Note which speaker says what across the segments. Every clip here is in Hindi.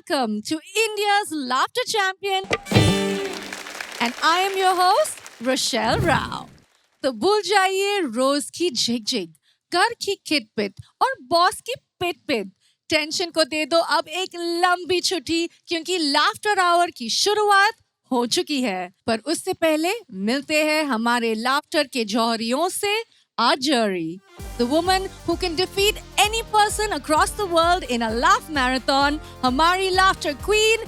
Speaker 1: welcome to India's laughter champion. And I am your host, Rochelle Rao. तो भूल जाइए रोज की झिक-झिक, घर की किट-पिट और बॉस की पिट-पिट। टेंशन को दे दो अब एक लंबी छुट्टी क्योंकि लाफ्टर आवर की शुरुआत हो चुकी है। पर उससे पहले मिलते हैं हमारे लाफ्टर के जौहरियों से, Ajari, the woman who can defeat any person across the world in a laugh marathon, Hamari laughter queen,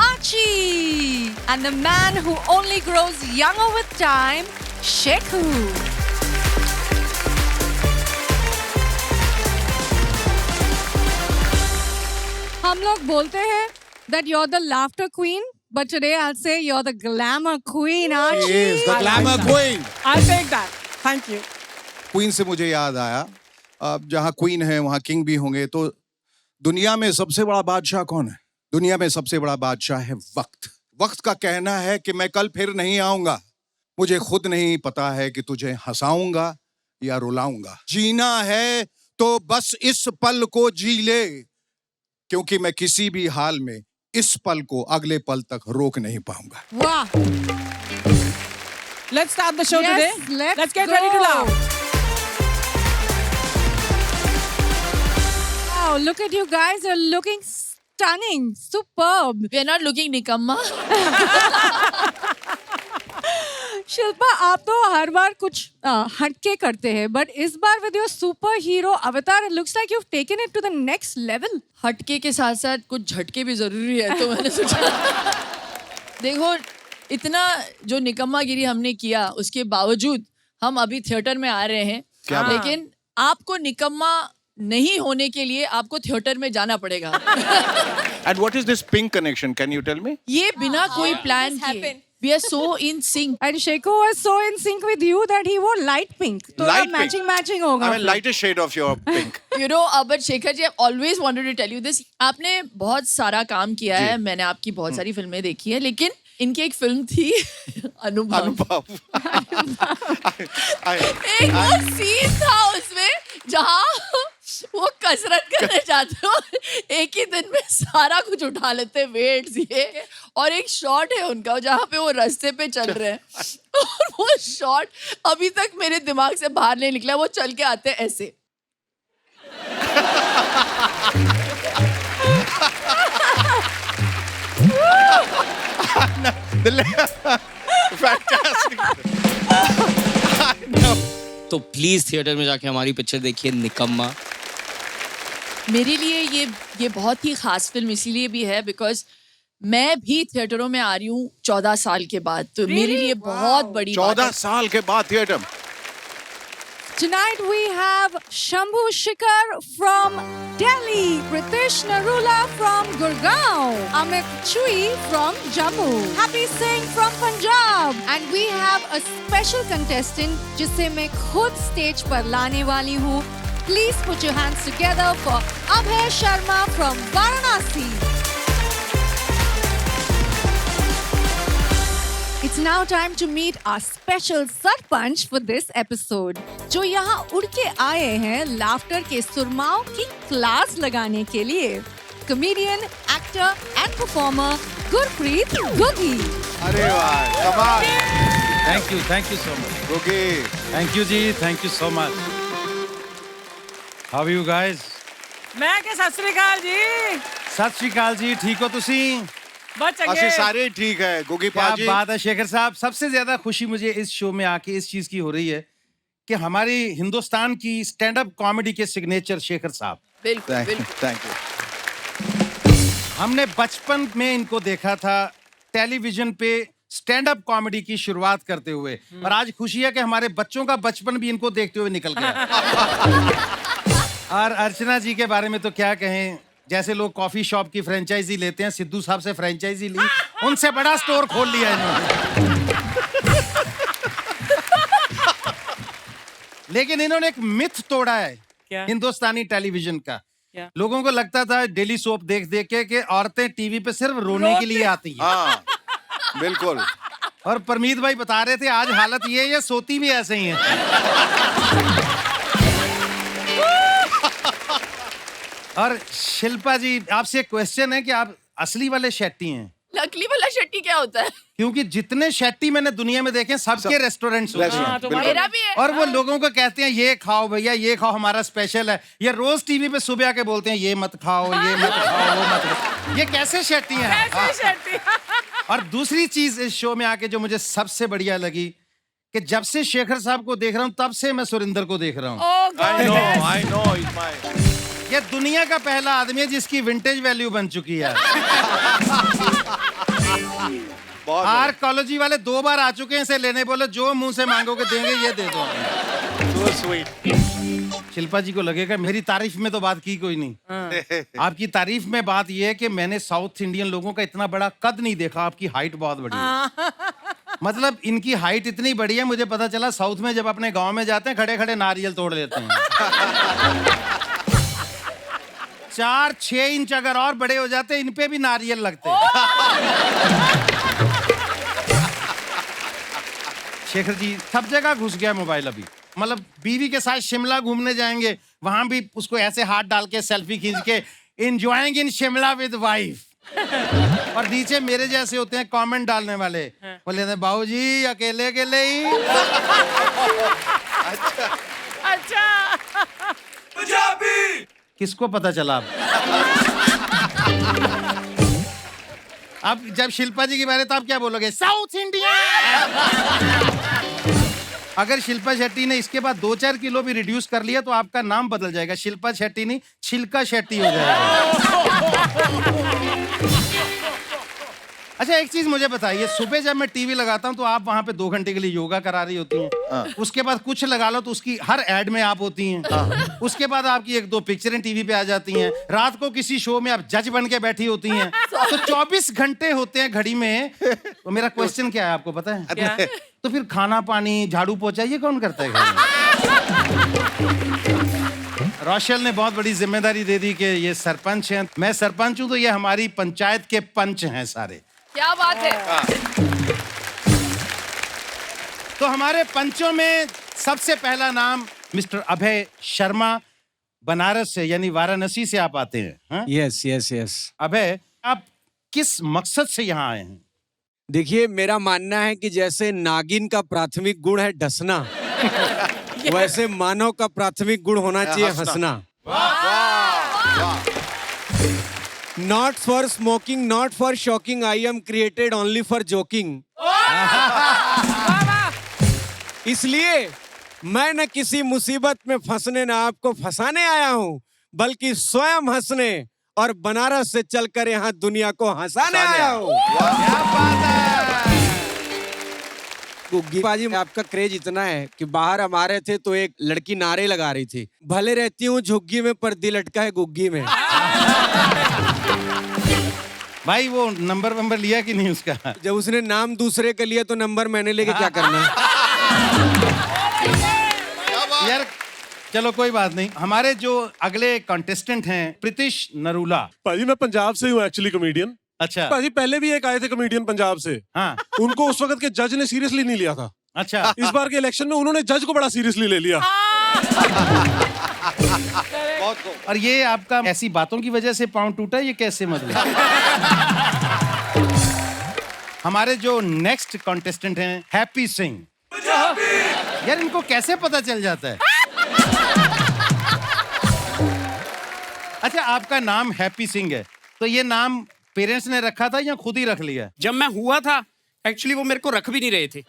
Speaker 1: Archie, and the man who only grows younger with time, Shekhu. हम लोग बोलते हैं that you're the laughter queen, but today I'll say you're the glamour queen, Archie.
Speaker 2: She is the glamour queen.
Speaker 3: I'll take that. Thank you.
Speaker 2: Queen से मुझे याद आया, जहाँ क्वीन है वहाँ किंग भी होंगे। तो दुनिया में सबसे बड़ा बादशाह कौन है? दुनिया में सबसे बड़ा बादशाह है वक्त। वक्त का कहना है कि मैं कल फिर नहीं आऊंगा। मुझे खुद नहीं पता है कि तुझे हंसाऊंगा या रुलाऊंगा। जीना है तो बस इस पल को जी ले, क्योंकि मैं किसी भी हाल में इस पल को अगले पल तक रोक नहीं पाऊंगा।
Speaker 1: Wow.
Speaker 3: Let's start the show
Speaker 1: Yes,
Speaker 3: today.
Speaker 1: let's
Speaker 3: get
Speaker 1: go.
Speaker 3: ready to laugh.
Speaker 1: Wow, look at you guys. You're looking stunning. Superb.
Speaker 4: We are not looking निकम्मा.
Speaker 1: शिल्पा, आप तो हर बार कुछ हटके करते हैं, but इस बार with your superhero avatar, it looks like you've taken it to the next level.
Speaker 4: हटके के साथ साथ कुछ झटके भी जरूरी है, तो मैंने सोचा देखो इतना जो निकम्मागिरी हमने किया उसके बावजूद हम अभी थिएटर में आ रहे हैं, लेकिन आपको निकम्मा नहीं होने के लिए आपको थिएटर में जाना पड़ेगा।
Speaker 2: And what is this pink connection? Can you tell me?
Speaker 4: ये बिना कोई प्लान किए we are so in sync.
Speaker 1: And Shekhu was so in sync with you that he wore light pink. तो
Speaker 2: Light
Speaker 1: matching
Speaker 2: pink.
Speaker 1: matching होगा।
Speaker 2: I mean, lightest shade of your pink.
Speaker 4: You know, but Shekhar ji, I've always wanted to tell you this. आपने बहुत सारा काम किया है, मैंने आपकी बहुत सारी फिल्में देखी है, लेकिन इनकी एक फिल्म थी अनुभव।
Speaker 2: अनुभव।
Speaker 4: एक वो सीन था उसमें जहाँ वो कसरत करने जाते हो, एक ही दिन में सारा कुछ उठा लेते, वेट्स ये, और एक शॉट है उनका जहाँ पे वो रास्ते पे चल रहे हैं और वो शॉट अभी तक मेरे दिमाग से बाहर नहीं निकला। वो चल के आते हैं ऐसे
Speaker 2: Fantastic.
Speaker 5: तो प्लीज थिएटर में जाके हमारी पिक्चर देखिए निकम्मा।
Speaker 4: मेरे लिए ये बहुत ही खास फिल्म इसीलिए भी है बिकॉज मैं भी थिएटरों में आ रही हूँ 14 साल के बाद, तो मेरे लिए बहुत बड़ी बात
Speaker 2: 14
Speaker 4: है।
Speaker 2: साल के बाद theatre.
Speaker 1: Tonight we have Shambhu Shikhar from Delhi, Pritish Narula from Gurgaon, Amit Chui from Jammu, Happy Singh from Punjab, and we have a special contestant जिसे मैं खुद स्टेज पर लाने वाली हूँ. Please put your hands together for Abhay Sharma from Varanasi. It's now time to meet our special Sarpanch for this episode, जो यहाँ उड़ के आए हैं लाफ्टर के सुरमाओं की क्लास लगाने के लिए. Comedian, actor and performer Gurpreet Guggi.
Speaker 2: अरे वाह, कमाल।
Speaker 6: Thank you so much.
Speaker 2: Guggi.
Speaker 6: Thank you ji, thank you so much. How are you guys?
Speaker 3: मैं के सत श्री अकाल जी।
Speaker 6: सत श्री अकाल जी, ठीक हो तुसी?
Speaker 3: बहुत
Speaker 2: ਅਸੀਂ
Speaker 3: चंगे।
Speaker 2: सारे ठीक है। गुगी
Speaker 6: क्या
Speaker 2: पाजी।
Speaker 6: बात है शेखर साहब। सबसे ज्यादा खुशी मुझे इस शो में आके इस चीज की हो रही है कि हमारी हिंदुस्तान की स्टैंड अप कॉमेडी के सिग्नेचर शेखर साहब,
Speaker 4: बिल्कुल बिल्कुल।
Speaker 2: Thank you.
Speaker 6: हमने बचपन में इनको देखा था टेलीविजन पे स्टैंड अप कॉमेडी की शुरुआत करते हुए, और आज खुशी है कि हमारे बच्चों का बचपन भी इनको देखते हुए निकल गया। और अर्चना जी के बारे में तो क्या कहें, जैसे लोग कॉफी शॉप की फ्रेंचाइजी लेते हैं, सिद्धू साहब से फ्रेंचाइजी ली, उनसे बड़ा स्टोर खोल लिया इन्होंने। लेकिन इन्होंने एक मिथ तोड़ा है
Speaker 3: क्या?
Speaker 6: हिंदुस्तानी टेलीविजन का।
Speaker 3: क्या?
Speaker 6: लोगों को लगता था डेली सोप देख देख के कि औरतें टीवी पे सिर्फ रोने के लिए आती हैं।
Speaker 2: हाँ, बिल्कुल।
Speaker 6: और परमीत भाई बता रहे थे आज हालत ये सोती भी ऐसे ही है। और शिल्पा जी, आपसे एक क्वेश्चन है कि आप असली वाले शेट्टी हैं।
Speaker 4: नकली वाला शेट्टी क्या होता है?
Speaker 6: क्योंकि जितने शेट्टी मैंने दुनिया में देखे सबके रेस्टोरेंट्स होते हैं।
Speaker 3: हाँ, तो
Speaker 4: मेरा भी है।
Speaker 6: और वो लोगों को कहते हैं ये खाओ भैया, ये खाओ, हमारा स्पेशल है। ये रोज टीवी पे सुबह आके बोलते हैं ये मत खाओ, ये मत खाओ, वो मत खाओ। ये कैसे शेट्टी हैं?
Speaker 3: ऐसे शेट्टी।
Speaker 6: और दूसरी चीज इस शो में आके जो मुझे सबसे बढ़िया लगी कि जब से शेखर साहब को देख रहा हूँ तब से मैं सुरिंदर को देख रहा हूँ।
Speaker 3: Oh God, yes.
Speaker 2: I know, it's my...
Speaker 6: ये दुनिया का पहला आदमी है जिसकी विंटेज वैल्यू बन चुकी है।
Speaker 2: बहुत
Speaker 6: आर्कोलॉजी वाले 2 बार आ चुके हैं इसे लेने, बोले जो मुंह से मांगोगे देंगे, ये दे दो।
Speaker 2: so sweet.
Speaker 6: शिल्पा जी को लगेगा मेरी तारीफ में तो बात की कोई नहीं। आपकी तारीफ में बात यह है कि मैंने साउथ इंडियन लोगों का इतना बड़ा कद नहीं देखा। आपकी हाइट बहुत बड़ी है। मतलब इनकी हाइट इतनी बड़ी है, मुझे पता चला साउथ में जब अपने गांव में जाते हैं खड़े खड़े नारियल तोड़ लेते हैं। 4-6 इंच अगर और बड़े हो जाते इन पे भी नारियल लगते। शेखर जी सब जगह घुस गया मोबाइल अभी। मतलब बीवी के साथ शिमला घूमने जाएंगे, वहां भी उसको ऐसे हाथ डाल के सेल्फी खींच के enjoying in Shimla with wife. और नीचे मेरे जैसे होते हैं कमेंट डालने वाले, बोले थे बाबू जी अकेले अकेले ही।
Speaker 3: अच्छा।
Speaker 6: किसको पता चला अब जब शिल्पा जी की बारे तो आप क्या बोलोगे? South India. अगर शिल्पा शेट्टी ने इसके बाद 2-4 किलो भी रिड्यूस कर लिया तो आपका नाम बदल जाएगा। शिल्पा शेट्टी नहीं, छिलका शेट्टी हो जाएगा। अच्छा एक चीज मुझे बताइए, सुबह जब मैं टीवी लगाता हूं तो आप वहां पे 2 घंटे के लिए योगा करा रही होती हैं। उसके बाद कुछ लगा लो तो उसकी हर एड में आप होती हैं। उसके बाद आपकी 1-2 पिक्चरें टीवी पे आ जाती हैं। रात को किसी शो में आप जज बन के बैठी होती हैं। तो 24 घंटे होते हैं घड़ी में। तो मेरा क्वेश्चन क्या है आपको पता है?
Speaker 3: क्या?
Speaker 6: तो फिर खाना पानी झाड़ू पोछा ये कौन करता है घर में? रोशल ने बहुत बड़ी जिम्मेदारी दे दी कि ये सरपंच हैं। मैं सरपंच हूं तो ये हमारी पंचायत के पंच हैं सारे।
Speaker 4: क्या बात है?
Speaker 6: तो हमारे पंचों में सबसे पहला नाम मिस्टर अभय शर्मा, बनारस से यानी वाराणसी से आप आते हैं। हाँ?
Speaker 7: Yes yes yes.
Speaker 6: अभय आप किस मकसद से यहाँ आए हैं?
Speaker 7: देखिए मेरा मानना है कि जैसे नागिन का प्राथमिक गुण है डसना, वैसे मानव का प्राथमिक गुण होना चाहिए हंसना। Not for smoking, not for shocking, I am created only for joking. इसलिए मैं न किसी मुसीबत में फंसने न आपको फंसाने आया हूं, बल्कि स्वयं हंसने और बनारस से चलकर यहाँ दुनिया को हंसाने आया हूं।
Speaker 6: क्या बात है?
Speaker 7: गुग्गी बाजी आपका क्रेज इतना है कि बाहर हमारे थे तो एक लड़की नारे लगा रही थी, भले रहती हूँ झुग्गी में पर दिल अटका है गुग्गी में।
Speaker 6: भाई वो नंबर लिया कि नहीं उसका?
Speaker 7: जब उसने नाम दूसरे का लिया तो नंबर मैंने लेके क्या करना?
Speaker 6: यार चलो कोई बात नहीं। हमारे जो अगले कंटेस्टेंट हैं प्रीतिश नरूला।
Speaker 8: भाजी मैं पंजाब से हूँ एक्चुअली कॉमेडियन।
Speaker 6: अच्छा।
Speaker 8: भाजी पहले भी एक आए थे कॉमेडियन पंजाब से।
Speaker 6: हाँ।
Speaker 8: उनको उस वक्त के जज ने सीरियसली नहीं लिया था।
Speaker 6: अच्छा।
Speaker 8: इस बार के इलेक्शन में उन्होंने जज को बड़ा सीरियसली ले लिया।
Speaker 6: और ये आपका ऐसी बातों की वजह से पाँव टूटा, ये कैसे मतलब? हमारे जो नेक्स्ट कंटेस्टेंट हैं हैप्पी सिंह। यार इनको कैसे पता चल जाता है? अच्छा आपका नाम हैप्पी सिंह है तो ये नाम पेरेंट्स ने रखा था या खुद ही रख लिया?
Speaker 9: जब मैं हुआ था एक्चुअली वो मेरे को रख भी नहीं रहे थे।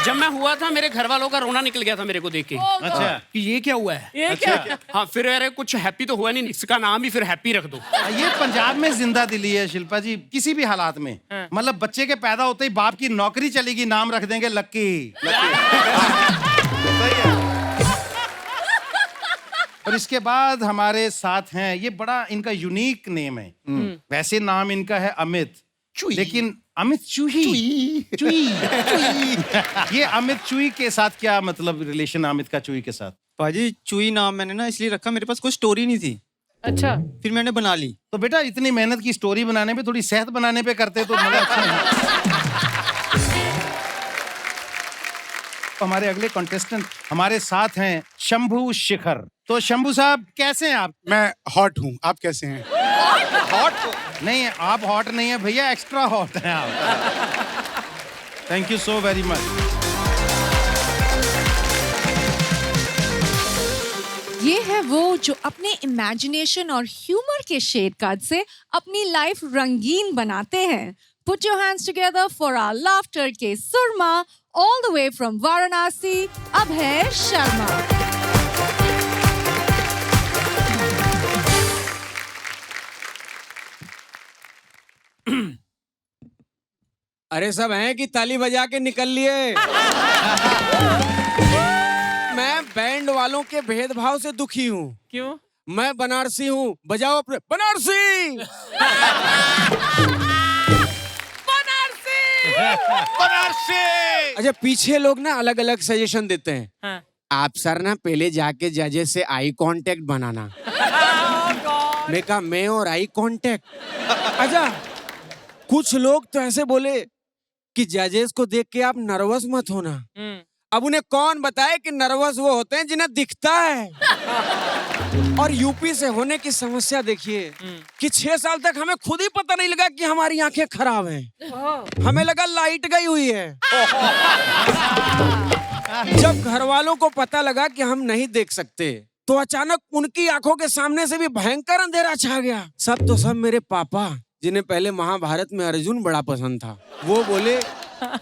Speaker 9: जब मैं हुआ था मेरे घर वालों का रोना निकल गया था मेरे को देख के।
Speaker 6: अच्छा।
Speaker 9: कि ये क्या हुआ है?
Speaker 3: ये क्या?
Speaker 9: हाँ फिर अरे कुछ हैप्पी तो हुआ नहीं, इसका नाम ही फिर हैप्पी रख दो।
Speaker 6: ये पंजाब में जिंदा दिली है शिल्पा जी। किसी भी हालात में मतलब बच्चे के पैदा होते ही बाप की नौकरी चलेगी, नाम रख देंगे लक्की। और इसके बाद हमारे साथ हैं, ये बड़ा इनका यूनिक नेम है। वैसे नाम इनका है अमित, लेकिन अमित चूही। चूही। ये अमित चूही के साथ क्या मतलब रिलेशन अमित का चूही के साथ?
Speaker 10: भाजी चूही नाम मैंने ना इसलिए रखा, मेरे पास कोई स्टोरी नहीं थी।
Speaker 3: अच्छा।
Speaker 10: फिर मैंने बना ली।
Speaker 6: तो बेटा इतनी मेहनत की स्टोरी बनाने पे थोड़ी सेहत बनाने पे करते तो मतलब अच्छा है। हमारे अगले कंटेस्टेंट हमारे साथ हैं शंभू शिखर। तो शंभू साहब कैसे हैं आप?
Speaker 11: मैं हॉट हूँ, आप कैसे हैं?
Speaker 6: हॉट नहीं, आप हॉट नहीं है भैया, एक्स्ट्रा हॉट हैं आप। Thank you so very much.
Speaker 1: ये है वो जो अपने इमेजिनेशन और ह्यूमर के शेड कार्ड से अपनी लाइफ रंगीन बनाते हैं। Put your hands together for our laughter के सुरमा all the way from Varanasi, Abhay Sharma.
Speaker 7: अरे सब हैं कि ताली बजा के निकल लिए? मैं बैंड वालों के भेदभाव से दुखी हूँ।
Speaker 3: क्यों?
Speaker 7: मैं बनारसी हूँ, बजाओ अपने बनारसी।
Speaker 6: बनारसी।
Speaker 7: अच्छा, पीछे लोग ना अलग अलग सजेशन देते हैं।
Speaker 3: हाँ।
Speaker 7: आप सर ना पहले जाके जजेस से आई कांटेक्ट बनाना। मैं कहा मैं और आई कांटेक्ट? अच्छा, कुछ लोग तो ऐसे बोले कि जजेस को देख के आप नर्वस मत होना। अब उन्हें कौन बताए कि नर्वस वो होते हैं जिन्हें दिखता है। और यूपी से होने की समस्या देखिए कि 6 साल तक हमें खुद ही पता नहीं लगा कि हमारी आंखें खराब हैं। हमें लगा लाइट गई हुई है। जब घर वालों को पता लगा कि हम नहीं देख सकते तो अचानक उनकी आंखों के सामने से भी भयंकर अंधेरा छा गया। सब तो सब मेरे पापा, जिन्हें पहले महाभारत में अर्जुन बड़ा पसंद था, वो बोले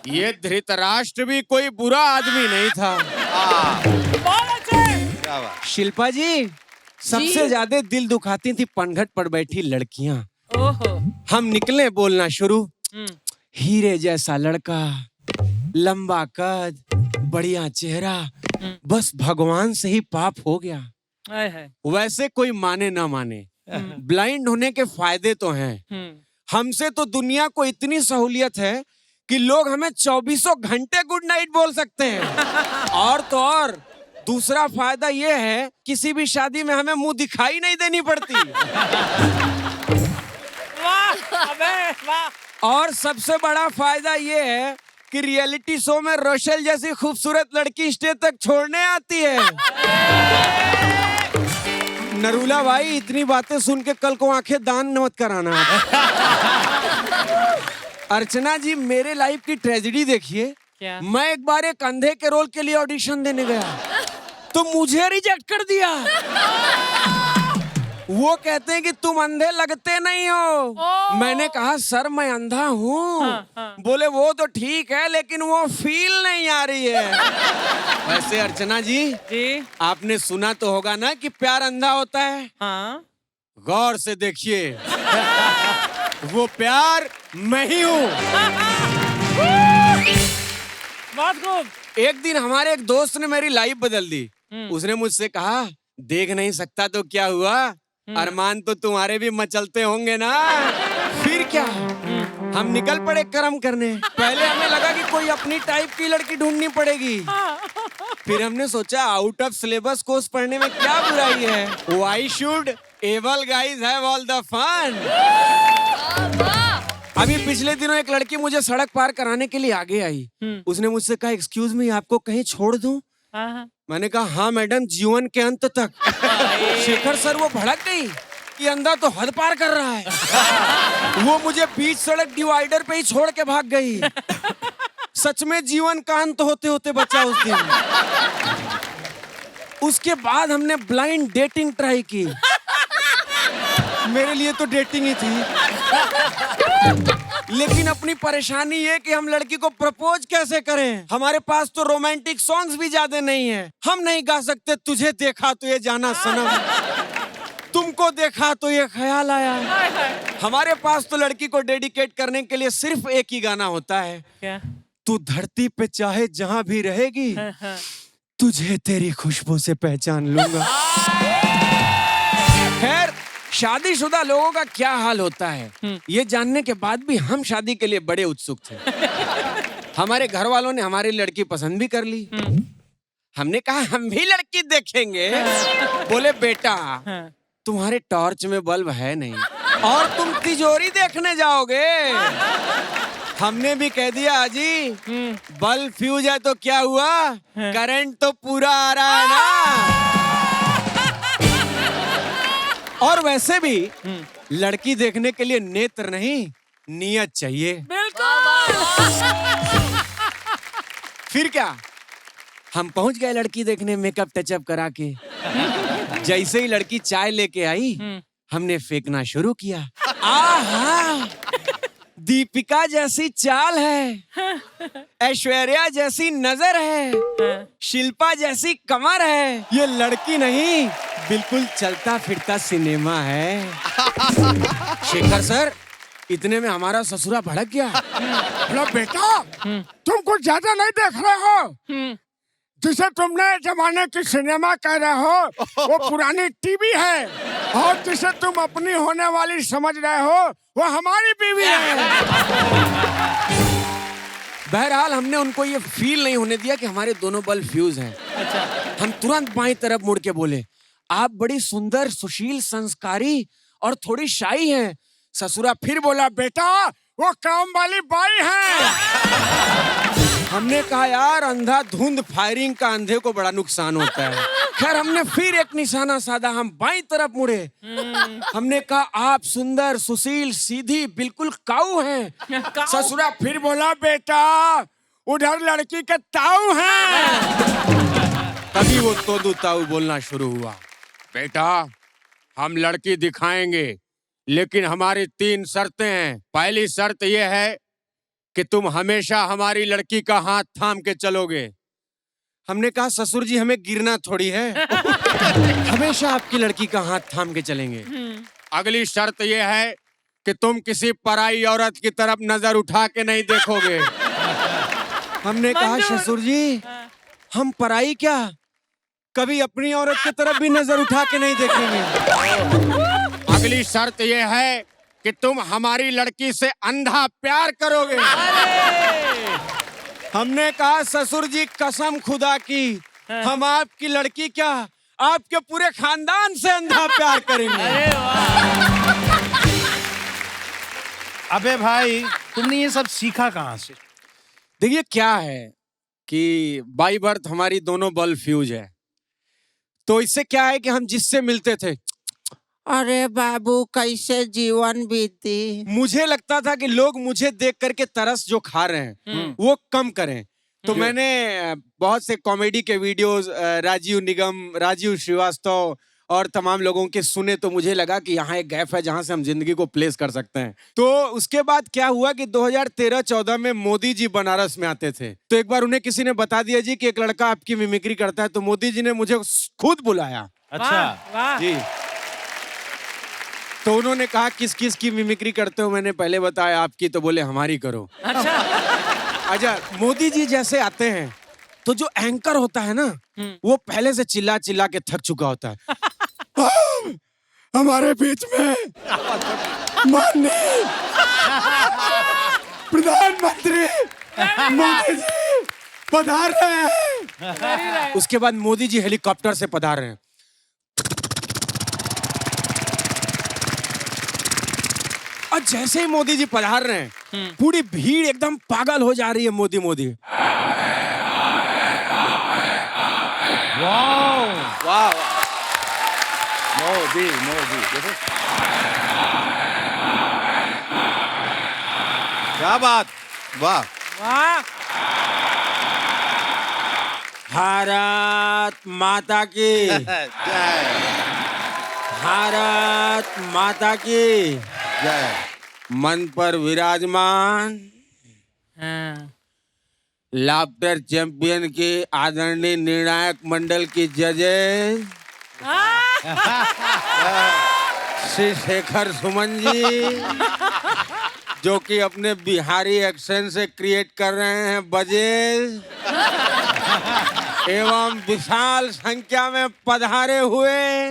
Speaker 7: ये धृतराष्ट्र भी कोई बुरा आदमी नहीं था। शिल्पा जी, सबसे ज्यादा दिल दुखाती थी पनघट पर बैठी लड़कियां। हम निकले बोलना शुरू, हीरे जैसा लड़का, लंबा कद, बढ़िया चेहरा, बस भगवान से ही पाप हो गया। वैसे कोई माने ना माने, ब्लाइंड होने के फायदे तो हैं। हमसे तो दुनिया को इतनी सहूलियत है कि लोग हमें 24 घंटे गुड नाइट बोल सकते हैं। और तो और दूसरा फायदा ये है, किसी भी शादी में हमें मुंह दिखाई नहीं देनी पड़ती। और सबसे बड़ा फायदा ये है कि रियलिटी शो में रोशेल जैसी खूबसूरत लड़की स्टेज तक छोड़ने आती है। नरूला भाई, इतनी बातें सुन के कल को आंखें दान मत कराना। अर्चना जी, मेरे लाइफ की ट्रेजेडी देखिए।
Speaker 3: क्या?
Speaker 7: मैं एक बार एक अंधे के रोल के लिए ऑडिशन देने गया तो मुझे रिजेक्ट कर दिया। वो कहते हैं कि तुम अंधे लगते नहीं हो। मैंने कहा सर मैं अंधा हूँ। बोले वो तो ठीक है लेकिन वो फील नहीं आ रही है। वैसे अर्चना जी, आपने सुना तो होगा ना कि प्यार अंधा होता है।
Speaker 3: हाँ।
Speaker 7: गौर से देखिए, वो प्यार मैं ही हूँ।
Speaker 3: बहुत खूब।
Speaker 7: एक दिन हमारे एक दोस्त ने मेरी लाइफ बदल दी। उसने मुझसे कहा, देख नहीं सकता तो क्या हुआ, अरमान तो तुम्हारे भी मचलते होंगे ना। फिर क्या, हम निकल पड़े कर्म करने। पहले हमें लगा कि कोई अपनी टाइप की लड़की ढूंढनी पड़ेगी। फिर हमने सोचा आउट ऑफ सिलेबस कोर्स पढ़ने में क्या बुराई है। Why should able guys have all the fun? अभी पिछले दिनों एक लड़की मुझे सड़क पार कराने के लिए आगे आई। उसने मुझसे कहा, एक्सक्यूज मी, आपको कहीं छोड़ दूं? मैंने कहा हाँ मैडम, जीवन के अंत तक। शेखर सर वो भड़क गई कि अंधा तो हद पार कर रहा है। वो मुझे बीच सड़क डिवाइडर पे ही छोड़ के भाग गई। सच में जीवन का अंत होते होते बचा उस दिन। उसके बाद हमने ब्लाइंड डेटिंग ट्राई की। मेरे लिए तो डेटिंग ही थी, लेकिन अपनी परेशानी ये कि हम लड़की को प्रपोज कैसे करें। हमारे पास तो रोमांटिक सॉन्ग्स भी ज्यादा नहीं है। हम नहीं गा सकते तुझे देखा तो ये जाना सनम, तुमको देखा तो ये ख्याल आया। हमारे पास तो लड़की को डेडिकेट करने के लिए सिर्फ एक ही गाना होता है।
Speaker 3: क्या?
Speaker 7: तू धरती पे चाहे जहां भी रहेगी, तुझे तेरी खुशबू से पहचान लूंगा। खैर, शादीशुदा लोगों का क्या हाल होता है ये जानने के बाद भी हम शादी के लिए बड़े उत्सुक थे। हमारे घर वालों ने हमारी लड़की पसंद भी कर ली। हमने कहा हम भी लड़की देखेंगे। बोले बेटा, तुम्हारे टॉर्च में बल्ब है नहीं और तुम तिजोरी देखने जाओगे। हमने भी कह दिया अजी, बल्ब फ्यूज है तो क्या हुआ, करंट तो पूरा आ रहा है ना। और वैसे भी लड़की देखने के लिए नेत्र नहीं, नियत चाहिए। फिर क्या, हम पहुंच गए लड़की देखने मेकअप टचअप करा के। जैसे ही लड़की चाय लेके आई, हमने फेंकना शुरू किया। आहा, दीपिका जैसी चाल है, ऐश्वर्या जैसी नजर है, शिल्पा जैसी कमर है। ये लड़की नहीं, बिल्कुल चलता फिरता सिनेमा है। शेखर सर, इतने में हमारा ससुरा भड़क गया। बोला, बेटा तुम कुछ ज्यादा नहीं देख रहे हो। जिसे तुमने जमाने की सिनेमा कह रहे हो वो पुरानी टीवी है, और जिसे तुम अपनी होने वाली समझ रहे हो वो हमारी बीवी है। बहरहाल हमने उनको ये फील नहीं होने दिया कि हमारे दोनों बल्ब फ्यूज हैं। अच्छा। हम तुरंत बाईं तरफ मुड़ के बोले, आप बड़ी सुंदर, सुशील, संस्कारी और थोड़ी शाई हैं। ससुरा फिर बोला, बेटा वो काम वाली बाई है। हमने कहा, यार अंधाधुंध फायरिंग का अंधे को बड़ा नुकसान होता है। खैर हमने फिर एक निशाना साधा, हम बाईं तरफ मुड़े। हमने कहा, आप सुंदर, सुशील, सीधी, बिल्कुल काऊ हैं। ससुरा फिर बोला, बेटा उधर लड़की के ताऊ हैं। तभी वो तोदू ताऊ बोलना शुरू हुआ, बेटा हम लड़की दिखाएंगे, लेकिन हमारी 3 शर्तें हैं। पहली शर्त यह है कि तुम हमेशा हमारी लड़की का हाथ थाम के चलोगे। हमने कहा, ससुर जी हमें गिरना थोड़ी है। हमेशा आपकी लड़की का हाथ थाम के चलेंगे। अगली शर्त यह है कि तुम किसी पराई औरत की तरफ नजर उठा के नहीं देखोगे। हमने कहा, ससुर जी हम पराई क्या, कभी अपनी औरत की तरफ भी नजर उठा के नहीं देखेंगे। अगली शर्त यह है कि तुम हमारी लड़की से अंधा प्यार करोगे। हमने कहा, ससुर जी कसम खुदा की, हम आपकी लड़की क्या, आपके पूरे खानदान से अंधा प्यार करेंगे।
Speaker 6: अबे भाई, तुमने ये सब सीखा कहाँ से?
Speaker 7: देखिए क्या है कि बाई बर्थ हमारी दोनों बल्ब फ्यूज है। तो इससे क्या है कि हम जिससे मिलते थे,
Speaker 11: अरे बाबू कैसे जीवन बीती।
Speaker 7: मुझे लगता था कि लोग मुझे देख करके तरस जो खा रहे हैं वो कम करें। तो मैंने बहुत से कॉमेडी के वीडियोस राजीव निगम, राजीव श्रीवास्तव और तमाम लोगों के सुने, तो मुझे लगा कि यहाँ एक गैप है जहाँ से हम जिंदगी को प्लेस कर सकते हैं। तो उसके बाद क्या हुआ कि 2013-14 में मोदी जी बनारस में आते थे। तो एक बार उन्हें किसी ने बता दिया जी कि एक लड़का आपकी मिमिक्री करता है। तो मोदी जी ने मुझे खुद बुलाया।
Speaker 6: अच्छा
Speaker 7: जी। तो उन्होंने कहा, किस किस की मिमिक्री करते हो? मैंने पहले बताया आपकी, तो बोले हमारी करो। अच्छा, मोदी जी जैसे आते हैं तो जो एंकर होता है ना, वो पहले से चिल्ला चिल्ला के थक चुका होता है। हमारे बीच में माननीय प्रधानमंत्री मोदी जी पधार रहे हैं। उसके बाद मोदी जी हेलीकॉप्टर से पधार रहे हैं। और जैसे ही मोदी जी पधार रहे हैं, पूरी भीड़ एकदम पागल हो जा रही है। मोदी मोदी
Speaker 6: वाह वाह, मोदी मोदी, देखो
Speaker 2: क्या बात, वाह।
Speaker 7: भारत माता की
Speaker 2: जय
Speaker 7: भारत माता की
Speaker 2: जय।
Speaker 7: मन पर विराजमान लाफ्टर चैंपियन के आदरणीय निर्णायक मंडल की जजेस श्री शेखर सुमन जी, जो कि अपने बिहारी एक्सेंट से क्रिएट कर रहे हैं बजेस, एवं विशाल संख्या में पधारे हुए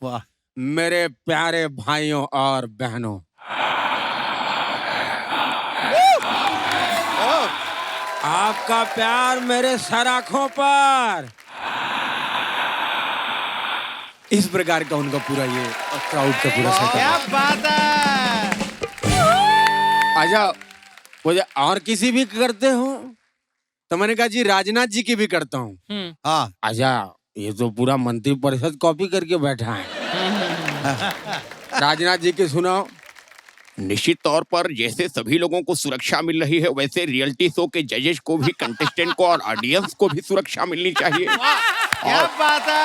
Speaker 2: वाह
Speaker 7: मेरे प्यारे भाइयों और बहनों, आपका प्यार मेरे सराखों पर। इस प्रकार का उनका पूरा ये क्राउड का पूरा सेटअप।
Speaker 6: क्या बात है।
Speaker 7: अच्छा, मुझे और किसी भी करते हो? तो मैंने कहा जी राजनाथ जी की भी करता हूँ।
Speaker 2: हाँ,
Speaker 7: अच्छा, ये तो पूरा मंत्रिपरिषद कॉपी करके बैठा है। राजनाथ जी की सुनाओ।
Speaker 9: निश्चित तौर पर जैसे सभी लोगों को सुरक्षा मिल रही है वैसे रियलिटी शो के जजेस को भी, कंटेस्टेंट को और ऑडियंस को भी सुरक्षा मिलनी चाहिए।
Speaker 6: क्या बात है।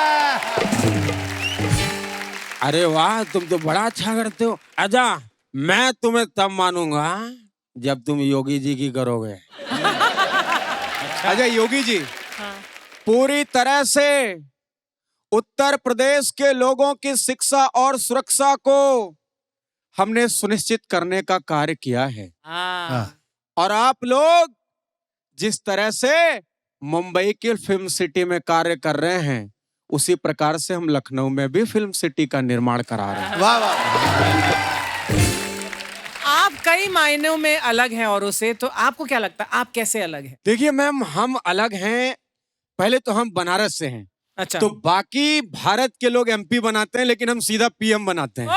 Speaker 7: अरे वाह, तुम तो बड़ा अच्छा करते हो। आजा, मैं तुम्हें तब मानूंगा जब तुम योगी जी की करोगे। अच्छा योगी जी, पूरी तरह से उत्तर प्रदेश के लोगों की शिक्षा और सुरक्षा को हमने सुनिश्चित करने का कार्य किया है। और आप लोग जिस तरह से मुंबई की फिल्म सिटी में कार्य कर रहे हैं, उसी प्रकार से हम लखनऊ में भी फिल्म सिटी का निर्माण करा रहे हैं।
Speaker 2: वाह वाह।
Speaker 3: आप कई मायनों में अलग हैं औरों से, तो आपको क्या लगता है आप कैसे अलग हैं?
Speaker 7: देखिए मैम, हम अलग हैं। पहले तो हम बनारस से हैं।
Speaker 3: अच्छा।
Speaker 7: तो बाकी भारत के लोग एमपी बनाते हैं, लेकिन हम सीधा पीएम बनाते हैं।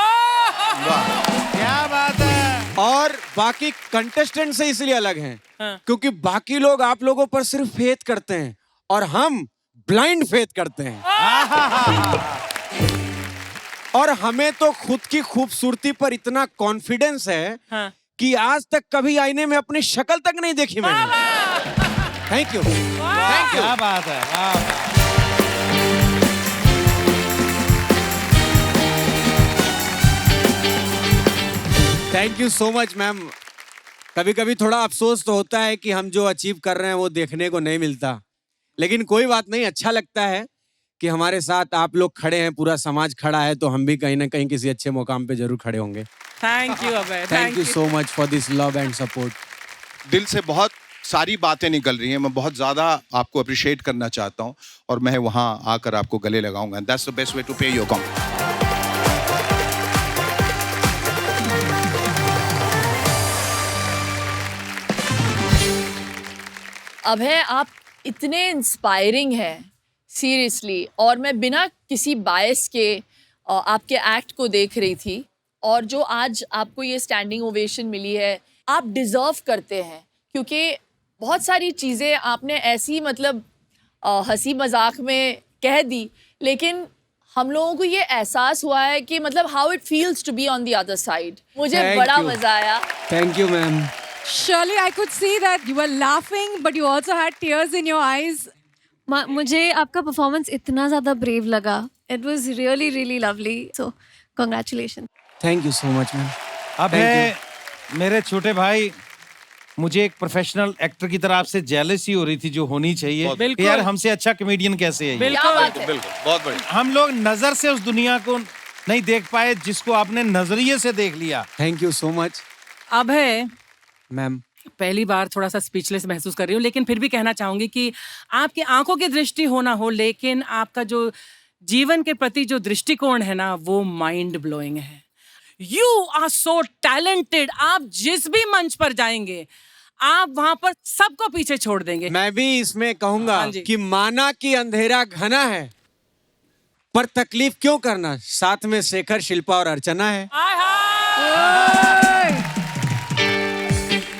Speaker 6: क्या बात है।
Speaker 7: और बाकी कंटेस्टेंट से इसलिए अलग हैं
Speaker 3: हाँ।
Speaker 7: क्योंकि बाकी लोग आप लोगों पर सिर्फ फेथ करते हैं और हम ब्लाइंड फेथ करते हैं। और हमें तो खुद की खूबसूरती पर इतना कॉन्फिडेंस है
Speaker 3: हाँ।
Speaker 7: कि आज तक कभी आईने में अपनी शक्ल तक नहीं देखी मैंने। Thank you, thank you.
Speaker 6: क्या बात है। वाह।
Speaker 7: Thank you so much ma'am. कभी कभी थोड़ा अफसोस तो होता है कि हम जो अचीव कर रहे हैं वो देखने को नहीं मिलता, लेकिन कोई बात नहीं, अच्छा लगता है कि हमारे साथ आप लोग खड़े हैं, पूरा समाज खड़ा है, तो हम भी कहीं ना कहीं किसी अच्छे मुकाम पे जरूर खड़े होंगे।
Speaker 3: Thank you Abhay.
Speaker 7: Thank you so much for this love and support.
Speaker 2: दिल से बहुत सारी बातें निकल रही हैं। मैं बहुत ज़्यादा आपको अप्रिशिएट करना चाहता हूं और मैं वहां आकर आपको गले लगाऊंगा। That's the best way to pay your compliment.
Speaker 4: Abhay, आप इतने इंस्पायरिंग हैं सीरियसली, और मैं बिना किसी बायस के आपके एक्ट को देख रही थी, और जो आज आपको ये स्टैंडिंग ओवेशन मिली है, आप डिज़र्व करते हैं, क्योंकि बहुत सारी चीज़ें आपने ऐसी मतलब हंसी मजाक में कह दी, लेकिन हम लोगों को ये एहसास हुआ है कि मतलब how it feels to be on the other side. मुझे बड़ा मजा आया।
Speaker 7: Thank you ma'am.
Speaker 1: Surely I could see that you were laughing, but you also had tears in your eyes.
Speaker 12: मुझे आपका परफॉर्मेंस इतना ज़्यादा ब्रेव लगा। It was really really lovely, so congratulation.
Speaker 7: Thank you so much ma'am.
Speaker 6: Abhay, मेरे छोटे भाई, मुझे एक प्रोफेशनल एक्टर की तरह आपसे जेलसी हो रही थी, जो होनी चाहिए।
Speaker 3: बिल्कुल।
Speaker 6: यार हमसे अच्छा कॉमेडियन कैसे है ये?
Speaker 2: बिल्कुल, बहुत बढ़िया।
Speaker 6: हम लोग नजर से उस दुनिया को नहीं देख पाए जिसको आपने नजरिए से देख लिया।
Speaker 7: Thank you so much
Speaker 3: Abhay,
Speaker 7: ma'am.
Speaker 3: पहली बार थोड़ा सा स्पीचलेस महसूस कर रही हूँ, लेकिन फिर भी कहना चाहूंगी कि आपकी आंखों की दृष्टि हो ना हो, लेकिन आपका जो जीवन के प्रति जो दृष्टिकोण है ना, वो माइंड ब्लोइंग है। You are so talented. आप जिस भी मंच पर जाएंगे, आप वहां पर सबको पीछे छोड़ देंगे।
Speaker 7: मैं भी इसमें कहूंगा
Speaker 3: हाँ जी।
Speaker 7: कि माना कि अंधेरा घना है, पर तकलीफ क्यों करना, साथ में शेखर, शिल्पा और अर्चना है।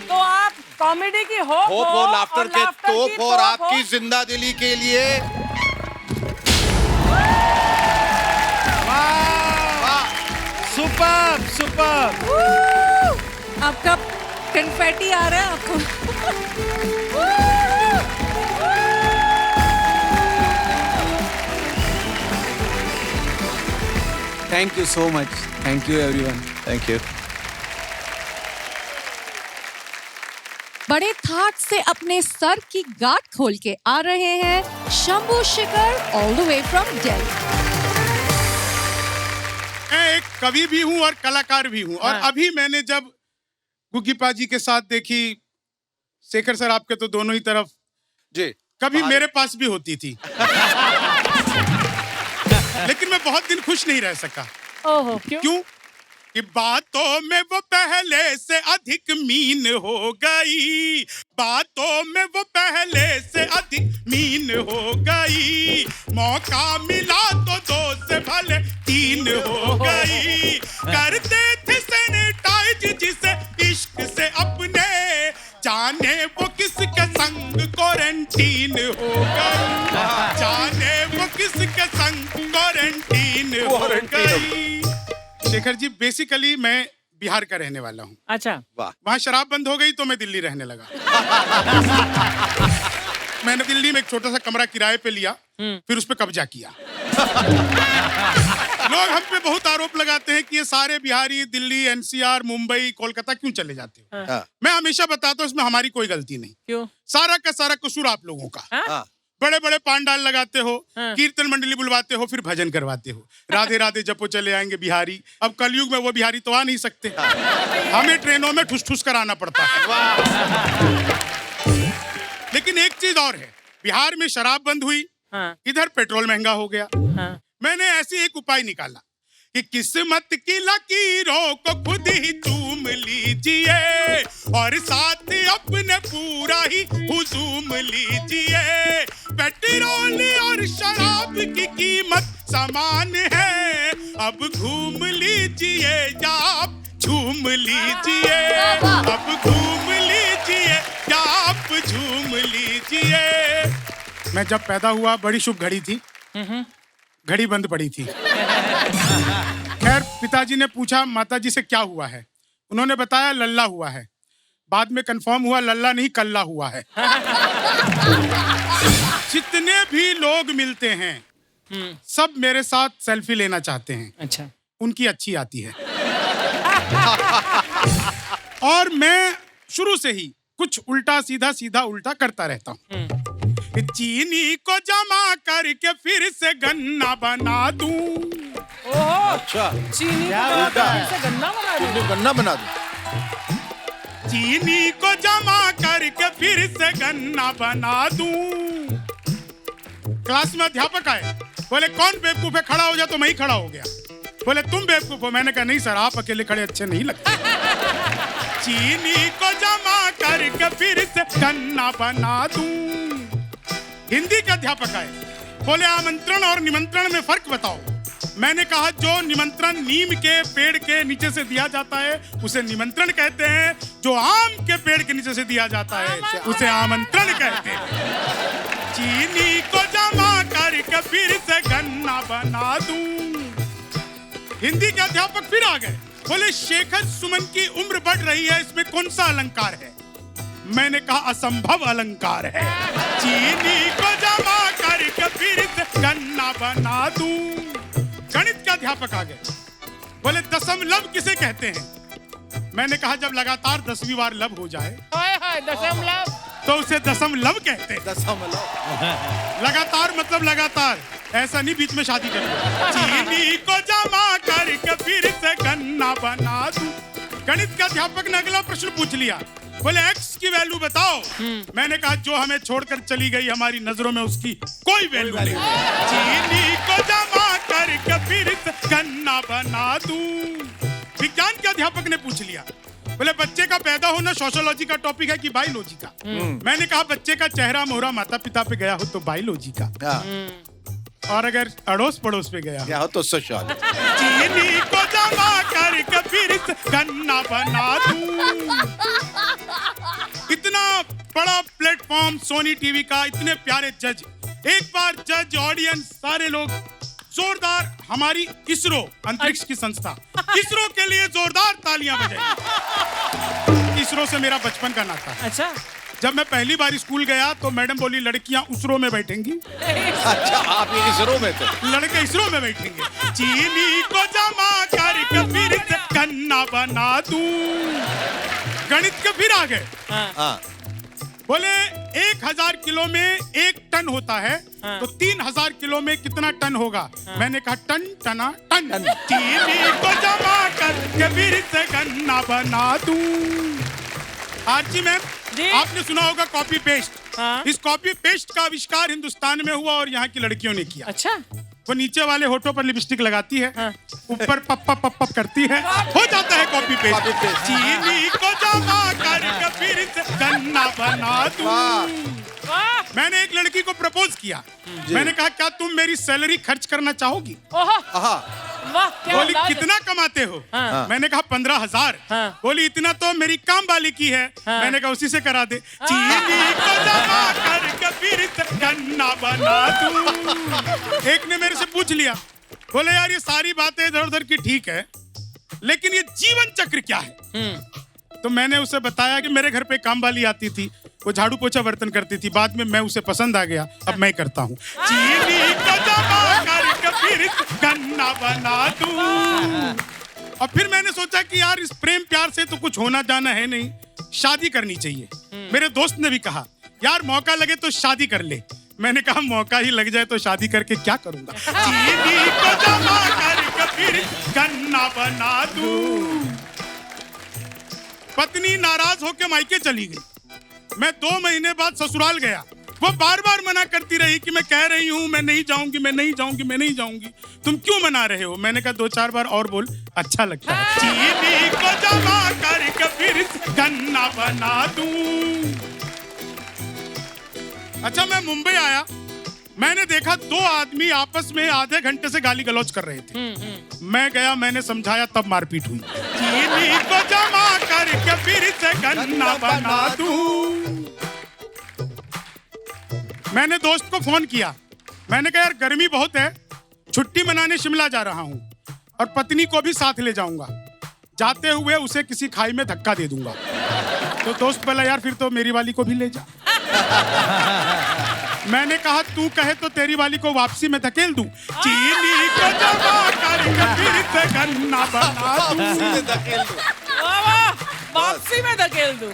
Speaker 3: तो आप कॉमेडी की होप
Speaker 2: होप और लाफ्टर के तोप और आपकी
Speaker 3: की
Speaker 2: जिंदा दिली के लिए
Speaker 6: सुपर सुपर।
Speaker 1: आपका कन्फेटी आ रहा है आपको।
Speaker 7: Thank you so much. Thank you everyone.
Speaker 2: Thank you.
Speaker 1: बड़े ठाट से अपने सर की गांठ खोल के आ रहे हैं Shambhu Shekhar all the way from Delhi.
Speaker 13: मैं एक कवि भी हूं और कलाकार भी हूं, और अभी मैंने जब गुग्गी पाजी के साथ देखी, शेखर सर आपके तो दोनों ही तरफ
Speaker 2: जी,
Speaker 13: कभी मेरे पास भी होती थी। लेकिन मैं बहुत दिन खुश नहीं रह सका।
Speaker 3: ओहो,
Speaker 13: क्यों? कि बातों में वो पहले से अधिक मीन हो गई, बातों में वो पहले से अधिक मीन हो गई, मौका मिला तो 2 से भले 3 हो गई, करते थे सैनिटाइज जिसे इश्क से अपने, जाने वो किसके संग क्वारंटीन हो गई, जाने वो किसके संग क्वारंटीन हो गई। शेखर जी, बेसिकली मैं बिहार का रहने वाला हूँ।
Speaker 3: अच्छा।
Speaker 13: वहाँ शराब बंद हो गई तो मैं दिल्ली रहने लगा। मैंने दिल्ली में एक छोटा सा कमरा किराए पे लिया, फिर उस पे कब्जा किया। लोग हम पे बहुत आरोप लगाते हैं कि ये सारे बिहारी दिल्ली, एनसीआर, मुंबई, कोलकाता क्यों चले जाते हो। मैं हमेशा बताता हूँ इसमें हमारी कोई गलती नहीं।
Speaker 3: क्यों?
Speaker 13: सारा का सारा कसूर आप लोगों का। बड़े बड़े पांडाल लगाते हो, कीर्तन मंडली बुलवाते हो, फिर भजन करवाते हो। राधे राधे जपो चले आएंगे बिहारी। अब कलयुग में वो बिहारी तो आ नहीं सकते, हमें ट्रेनों में ठुस ठुस कर आना पड़ता है। लेकिन एक चीज और है, बिहार में शराब बंद हुई, इधर पेट्रोल महंगा हो गया। मैंने ऐसे एक उपाय निकाला कि किस्मत की लकीरों को खुद ही चूम लीजिए और साथ अपने पूरा ही हुजूम लीजिए। पेट्रोल और शराब की कीमत समान है, अब घूम लीजिए या आप झूम लीजिए। अब घूम लीजिए या आप झूम लीजिए। मैं जब पैदा हुआ बड़ी शुभ घड़ी थी, घड़ी बंद पड़ी थी। खैर पिताजी ने पूछा माताजी से क्या हुआ है, उन्होंने बताया लल्ला हुआ है। बाद में कंफर्म हुआ लल्ला नहीं कल्ला हुआ है। जितने भी लोग मिलते हैं सब मेरे साथ सेल्फी लेना चाहते हैं।
Speaker 3: अच्छा।
Speaker 13: उनकी अच्छी आती है। और मैं शुरू से ही कुछ उल्टा सीधा सीधा उल्टा करता रहता हूँ। चीनी को जमा करके फिर से गन्ना बना दूं।
Speaker 2: अच्छा,
Speaker 3: चीनी को फिर से गन्ना बना दूं।
Speaker 2: गन्ना बना दूं।
Speaker 13: चीनी को जमा करके फिर से गन्ना बना दूं। क्लास में अध्यापक आए, बोले कौन बेवकूफ है, खड़ा हो जा। तो मैं ही खड़ा हो गया। बोले तुम बेवकूफ हो। मैंने कहा नहीं सर, आप अकेले खड़े अच्छे नहीं लगते। चीनी को जमा करके फिर से गन्ना बना दूं। हिंदी के अध्यापक आए, बोले आमंत्रण और निमंत्रण में फर्क बताओ। मैंने कहा जो निमंत्रण नीम के पेड़ के नीचे से दिया जाता है उसे निमंत्रण कहते हैं, जो आम के पेड़ के नीचे से दिया जाता है उसे आमंत्रण कहते हैं। चीनी को जमा करके फिर से गन्ना बना दूं। हिंदी के अध्यापक फिर आ गए, बोले शेखर सुमन की उम्र बढ़ रही है, इसमें कौन सा अलंकार है। मैंने कहा असंभव अलंकार है। चीनी को जमा करके फिर से गन्ना बना दूं। गणित का अध्यापक आ गए, बोले दशमलव किसे कहते हैं। मैंने कहा जब लगातार 10वीं बार लब हो जाए
Speaker 3: दशमलव
Speaker 13: तो उसे दशमलव कहते हैं।
Speaker 2: दशमलव
Speaker 13: लगातार मतलब लगातार, ऐसा नहीं बीच में शादी कर लो। चीनी को जमा करके फिर से गन्ना बना दूं। गणित का अध्यापक ने अगला प्रश्न पूछ लिया, बोले x की वैल्यू बताओ। मैंने कहा जो हमें छोड़कर चली गई हमारी नजरों में उसकी कोई वैल्यू नहीं। चीनी को जमा करके फिर से गन्ना बना दूं। विज्ञान के अध्यापक ने पूछ लिया, बोले बच्चे का पैदा होना सोशियोलॉजी का टॉपिक है कि बायोलॉजी का। मैंने कहा बच्चे का चेहरा मोहरा माता पिता पे गया हो तो बायोलॉजी का, और अगर अड़ोस पड़ोस पे गया
Speaker 2: हो तो सोशियोलॉजी।
Speaker 13: चीनी को जमा करके फिर से गन्ना बना दूं। इतना बड़ा प्लेटफॉर्म सोनी टीवी का, इतने प्यारे जज, एक बार जज ऑडियंस सारे लोग जोरदार हमारी इसरो अंतरिक्ष की संस्था इसरो के लिए जोरदार तालियां बजाई। इसरो से मेरा बचपन का नाता।
Speaker 3: अच्छा।
Speaker 13: जब मैं पहली बार स्कूल गया तो मैडम बोली लड़कियां उसरो में बैठेंगी।
Speaker 2: अच्छा, आप ये इसरो में थे?
Speaker 13: लड़के इसरो में बैठेंगे। चीनी को जमा करके फिर से गन्ना बना दूं। गणित के फिर आ गए, बोले 1000 किलो में 1 टन होता है, तो 3000 किलो में कितना टन होगा। मैंने कहा टन टना टन। चीनी को जमा करके फिर से गन्ना बना दूं। आरजी मैम, आपने सुना होगा कॉपी पेस्ट। इस कॉपी पेस्ट का आविष्कार हिंदुस्तान में हुआ और यहाँ की लड़कियों ने किया।
Speaker 3: अच्छा।
Speaker 13: वो नीचे वाले होठों पर लिपस्टिक लगाती है, ऊपर पप पप पप पप करती है, हो जाता है कॉपी पेस्ट। चीनी को जमा करके फिर से गन्ना बना दूं। मैंने एक लड़की को प्रपोज किया। मैंने कहा क्या तुम मेरी सैलरी खर्च करना चाहोगी। बोली कितना कमाते हो। मैंने कहा 15,000। बोली इतना तो मेरी काम वाली की है। मैंने कहा उसी से करा दे। चीनी को जमा करके फिर से गन्ना बना दूं। एक ने मेरे से पूछ लिया, बोले यार ये सारी बातें इधर उधर की ठीक है, लेकिन ये जीवन चक्र क्या है? तो मैंने उसे बताया कि मेरे घर पे काम वाली आती थी, वो झाड़ू पोछा बर्तन करती थी, बाद में मैं उसे पसंद आ गया, अब मैं करता हूँ। चीनी को दबा कर फिर गन्ना बना दूं। और फिर मैंने सोचा कि यार इस प्रेम प्यार से तो कुछ होना जाना है नहीं, शादी करनी चाहिए। मेरे दोस्त ने भी कहा यार मौका लगे तो शादी कर ले। मैंने कहा मौका ही लग जाए तो शादी करके क्या करूंगा? चीनी को दबा कर फिर गन्ना बना दूं। पत्नी नाराज होकर मायके चली गई। मैं 2 महीने बाद ससुराल गया। वो बार बार मना करती रही कि मैं कह रही हूँ मैं नहीं जाऊंगी, मैं नहीं जाऊंगी, मैं नहीं जाऊंगी। तुम क्यों मना रहे हो? मैंने कहा 2-4 बार और बोल, अच्छा लगता है। चीनी को जमा कर फिर गन्ना बना दूं। अच्छा मैं मुंबई आया, मैंने देखा 2 आदमी आपस में आधे घंटे से गाली गलौज कर रहे थे। मैं गया, मैंने समझाया, तब मारपीट हुई। चीनी को जमा करके फिर से गन्ना बना दूं। मैंने दोस्त को फोन किया, मैंने कहा यार गर्मी बहुत है, छुट्टी मनाने शिमला जा रहा हूं और पत्नी को भी साथ ले जाऊंगा। जाते हुए उसे किसी खाई में धक्का दे दूंगा। तो दोस्त बोला यार फिर तो मेरी वाली को भी ले जा। मैंने कहा तू कहे तो तेरी वाली को वापसी में धकेल दूं। चीनी को जमा करके फिर से गन्ना बना दूं।
Speaker 3: वापसी में धकेल दूं।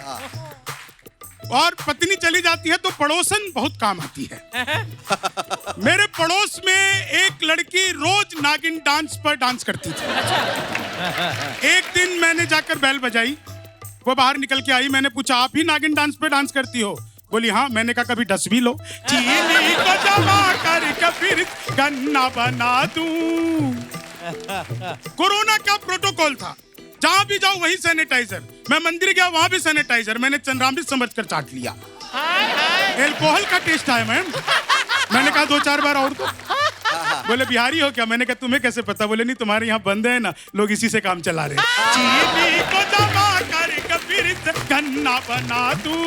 Speaker 13: और पत्नी चली जाती है तो पड़ोसन बहुत काम आती है। मेरे पड़ोस में एक लड़की रोज नागिन डांस पर डांस करती थी। एक दिन मैंने जाकर बेल बजाई, वो बाहर निकल के आई। मैंने पूछा आप ही नागिन डांस पे डांस करती हो? बोली हाँ। मैंने कहा कभी डस भी लो। चीनी को जमा करके फिर गन्ना बना दूं। कोरोना का प्रोटोकॉल था, जहां भी जाओ वही सैनिटाइजर। मैं मंदिर गया, वहां भी सैनिटाइजर। मैंने चंद्रामृत समझकर चाट लिया। एल्कोहल का टेस्ट आया मैम। मैंने कहा 2-4 बार और दो। बोले बिहारी हो क्या? मैंने कहा तुम्हें कैसे पता? बोले नहीं तुम्हारे यहाँ बंद है ना, लोग इसी से काम चला रहे। चीनी को जमा करके फिर गन्ना बना दूं।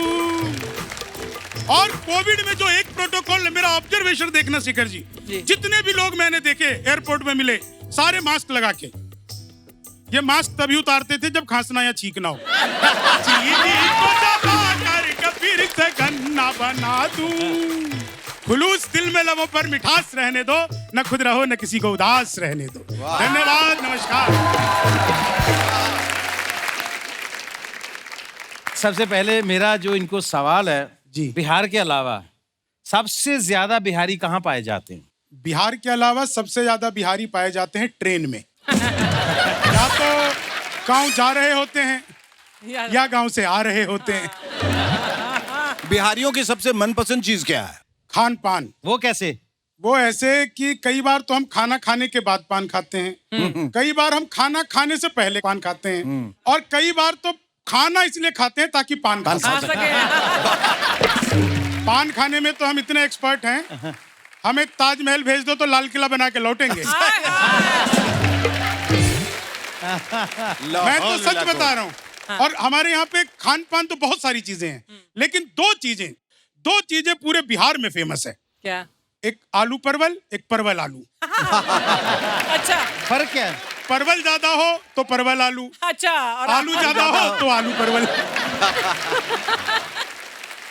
Speaker 13: और कोविड में जो एक प्रोटोकॉल है, मेरा ऑब्जर्वेशन देखना शिखर जी, जितने भी लोग मैंने देखे एयरपोर्ट में मिले, सारे मास्क लगा के। ये मास्क तभी उतारते थे जब खांसना या छींकना हो। चीनी को जमा करके फिर से गन्ना बना दूं। खुलूस दिल में लबों पर मिठास रहने दो, न खुद रहो न किसी को उदास रहने दो। धन्यवाद, नमस्कार।
Speaker 6: सबसे पहले मेरा जो इनको सवाल है
Speaker 13: जी,
Speaker 6: बिहार के अलावा सबसे ज्यादा बिहारी कहाँ पाए जाते हैं?
Speaker 13: बिहार के अलावा सबसे ज्यादा बिहारी पाए जाते हैं ट्रेन में। या तो गांव जा रहे होते हैं या गांव से आ रहे होते हैं।
Speaker 2: बिहारियों की सबसे मनपसंद चीज क्या है?
Speaker 13: खान पान।
Speaker 6: वो कैसे?
Speaker 13: वो ऐसे कि कई बार तो हम खाना खाने के बाद पान खाते हैं, कई बार हम खाना खाने से पहले पान खाते हैं, और कई बार तो खाना इसलिए खाते हैं ताकि पान खा सके। पान खाने में तो हम इतने एक्सपर्ट हैं, हमें ताजमहल भेज दो तो लाल किला बना के लौटेंगे। मैं तो सच बता रहा हूँ। और हमारे यहाँ पे खान पान तो बहुत सारी चीजें हैं, लेकिन दो चीजें पूरे बिहार में फेमस है।
Speaker 3: क्या?
Speaker 13: एक आलू परवल, एक परवल आलू।
Speaker 3: अच्छा,
Speaker 6: फर्क क्या है?
Speaker 13: परवल ज्यादा हो तो परवल आलू,
Speaker 3: अच्छा, और
Speaker 13: आलू ज्यादा हो तो आलू परवल।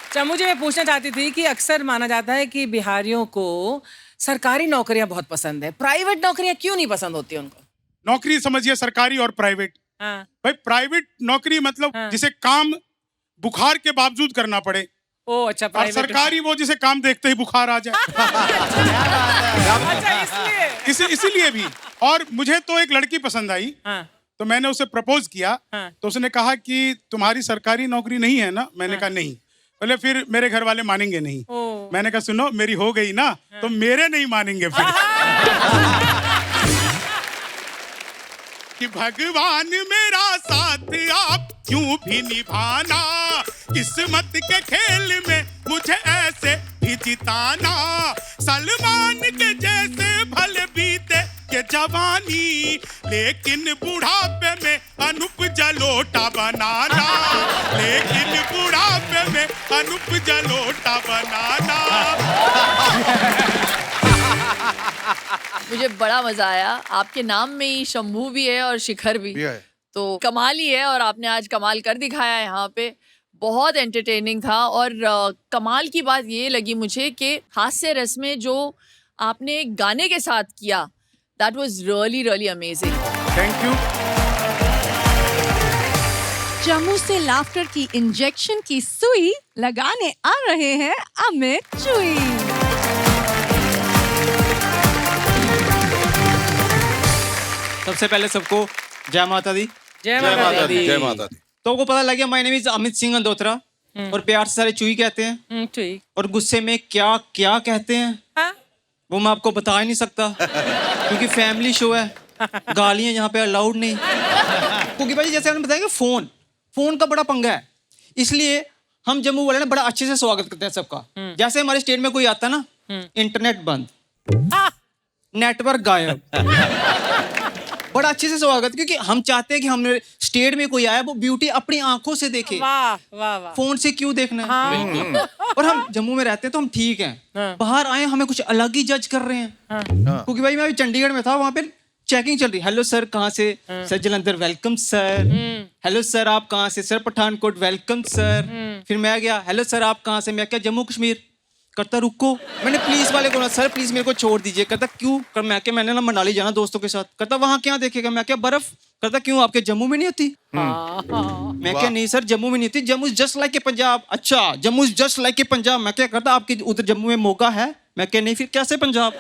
Speaker 3: अच्छा, मुझे मैं पूछना चाहती थी कि अक्सर माना जाता है कि बिहारियों को सरकारी नौकरियां बहुत पसंद है, प्राइवेट नौकरियां क्यों नहीं पसंद होती उनको?
Speaker 13: नौकरी समझिए सरकारी और प्राइवेट।
Speaker 3: हाँ।
Speaker 13: भाई प्राइवेट नौकरी मतलब जिसे काम बुखार के बावजूद करना पड़े।
Speaker 3: ओ अच्छा,
Speaker 13: और
Speaker 3: प्राइवेट।
Speaker 13: सरकारी वो जिसे काम देखते ही बुखार आ जाए।
Speaker 3: अच्छा,
Speaker 13: इसीलिए भी। और मुझे तो एक लड़की पसंद आई, तो मैंने उसे प्रपोज किया। तो उसने कहा कि तुम्हारी सरकारी नौकरी नहीं है ना? मैंने कहा नहीं। बोले फिर मेरे घर वाले मानेंगे नहीं। मैंने कहा सुनो, मेरी हो गई ना तो मेरे नहीं मानेंगे फिर। कि भगवान मेरा साथ आप यूं भी निभाना, किस्मत के खेल में मुझे ऐसे भी जिताना। सलमान के जैसे भले बीते ये जवानी, लेकिन बुढ़ापे में अनूप जलोटा बनाना। लेकिन बुढ़ापे में अनूप जलोटा बनाना।
Speaker 4: मुझे बड़ा मजा आया। आपके नाम में ही शंभू भी है और शिखर भी, तो कमाल ही है। और आपने आज कमाल कर दिखाया यहाँ पे, बहुत एंटरटेनिंग था। और कमाल की बात ये लगी मुझे कि हास्य रस में जो आपने गाने के साथ किया, that was really really amazing.
Speaker 6: Thank you.
Speaker 1: Jammu से लाफ्टर की इंजेक्शन की सुई लगाने आ रहे हैं अमित चुई।
Speaker 10: सबसे पहले सबको जय माता दी।
Speaker 3: जय माता दी।
Speaker 2: जय माता दी।
Speaker 10: तो आपको पता लग गया my name is Amit Singh Andotra, और प्यार से सारे चुई कहते हैं।
Speaker 3: चुई।
Speaker 10: और गुस्से में क्या क्या कहते हैं
Speaker 3: हाँ?
Speaker 10: वो मैं आपको बता ही नहीं सकता, क्योंकि फैमिली शो है, गालियां यहाँ पे अलाउड नहीं। क्योंकि भाई जैसे आपने बताया कि फोन का बड़ा पंगा है, इसलिए हम जम्मू वाले ना बड़ा अच्छे से स्वागत करते हैं सबका। जैसे हमारे स्टेट में कोई आता ना, इंटरनेट बंद, नेटवर्क गायब, बड़ा अच्छे से स्वागत, क्योंकि हम चाहते हैं कि हमने स्टेट में कोई आया वो ब्यूटी अपनी आंखों से देखे।
Speaker 3: वाह वाह वाह।
Speaker 10: फोन से क्यों देखना है। और हम जम्मू में रहते हैं तो हम ठीक हैं, बाहर आए हमें कुछ अलग ही जज कर रहे हैं। क्योंकि भाई मैं अभी चंडीगढ़ में था, वहां पे चेकिंग चल रही। हेलो सर, कहाँ से? Sir Jalandhar, welcome sir. Hello sir, आप कहाँ से? Sir Pathankot, welcome sir. फिर मैं गया, हेलो सर आप कहाँ से? मैं क्या जम्मू कश्मीर। करता रुको, मैंने पुलिस वाले को ना, सर प्लीज मेरे को छोड़ दीजिए। करता क्यों? कर मैं क्या, मैंने ना मनाली जाना दोस्तों के साथ। करता वहां क्या देखेगा? मैं क्या बर्फ। करता क्यों, आपके जम्मू में नहीं होती? मैं क्या नहीं सर, जम्मू में नहीं होती, Jammu just like a Punjab. अच्छा, Jammu just like a Punjab. मैं क्या करता, आपके उधर जम्मू में मौका है? मैं क्या नहीं, फिर कैसे पंजाब।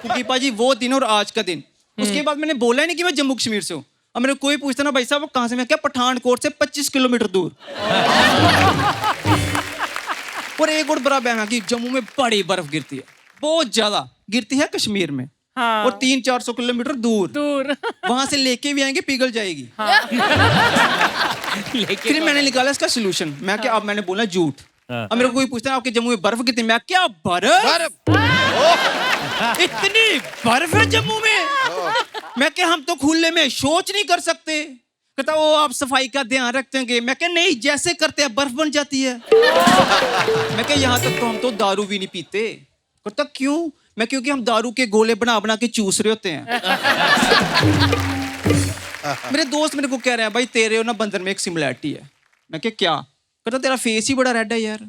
Speaker 10: क्योंकि पाजी वो दिन और आज का दिन, उसके बाद मैंने बोला ही नहीं कि मैं जम्मू कश्मीर से हूँ। अब मेरे कोई पूछता ना भाई साहब कहाँ से, मैं क्या पठानकोट से 25 किलोमीटर दूर। और एक और बड़ा बयान कि जम्मू में बड़ी बर्फ गिरती है, बहुत ज्यादा गिरती है कश्मीर में। हाँ। और 300-400 किलोमीटर दूर वहां से लेके भी आएंगे, पिघल जाएगी। हाँ। फिर मैंने निकाला इसका सोल्यूशन। मैं क्या, अब मैंने बोला झूठ। अब मेरे को कोई पूछता है आपके जम्मू में बर्फ कितनी, मैं क्या बर्फ इतनी बर्फ है जम्मू में। मैं क्या, हम तो खुले में शौच नहीं कर सकते। कहता वो आप सफाई का ध्यान रखते हैं। मैं क्या नहीं, जैसे करते हैं बर्फ बन जाती है। मैं क्या यहाँ तक तो हम तो दारू भी नहीं पीते। कहता क्यों? मैं क्योंकि हम दारू के गोले बना बना के चूस रहे होते हैं। मेरे दोस्त मेरे को कह रहे हैं भाई तेरे और ना बंदर में एक सिमिलैरिटी है। मैं क्या? कहता तेरा फेस ही बड़ा रेड है यार।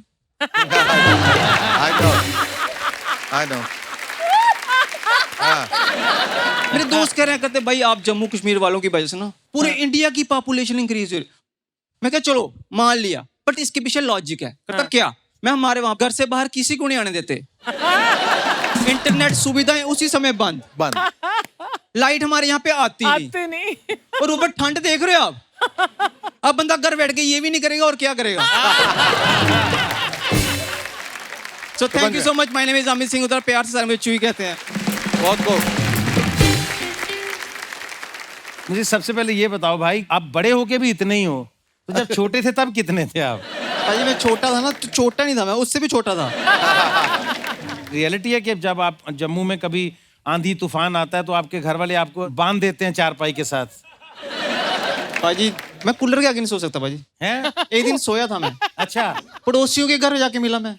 Speaker 2: I know.
Speaker 10: मेरे दोस्त कह रहे हैं, कहते भाई आप जम्मू कश्मीर वालों की वजह से ना पूरे इंडिया की पॉपुलेशन इंक्रीज हो रही। मैं क्या चलो मान लिया, बट इसके पीछे लॉजिक है। कहता क्या? मैं हमारे वहां घर से बाहर किसी को नहीं आने देते। इंटरनेट सुविधाएं उसी समय बंद। लाइट हमारे यहाँ पे आती नहीं। और ऊपर ठंड देख रहे हो आप। अब बंदा घर बैठ के ये भी नहीं करेगा और क्या करेगा। सो thank you so much. My name is Amit Singh, उधर प्यार से मुझे चुई कहते हैं। बहुत
Speaker 6: मुझे सबसे पहले ये बताओ भाई, आप बड़े होके भी इतने ही हो, तो जब छोटे थे तब कितने थे आप?
Speaker 10: भाई मैं छोटा था ना, तो छोटा नहीं था मैं, उससे भी छोटा था।
Speaker 6: रियलिटी है कि जब आप जम्मू में कभी आंधी तूफान आता है तो आपके घर वाले आपको बांध देते हैं चारपाई के साथ।
Speaker 10: भाजी मैं कूलर के आगे नहीं सो सकता भाजी।
Speaker 6: हैं?
Speaker 10: एक दिन सोया था मैं।
Speaker 6: अच्छा,
Speaker 10: पड़ोसियों के घर जाके मिला मैं।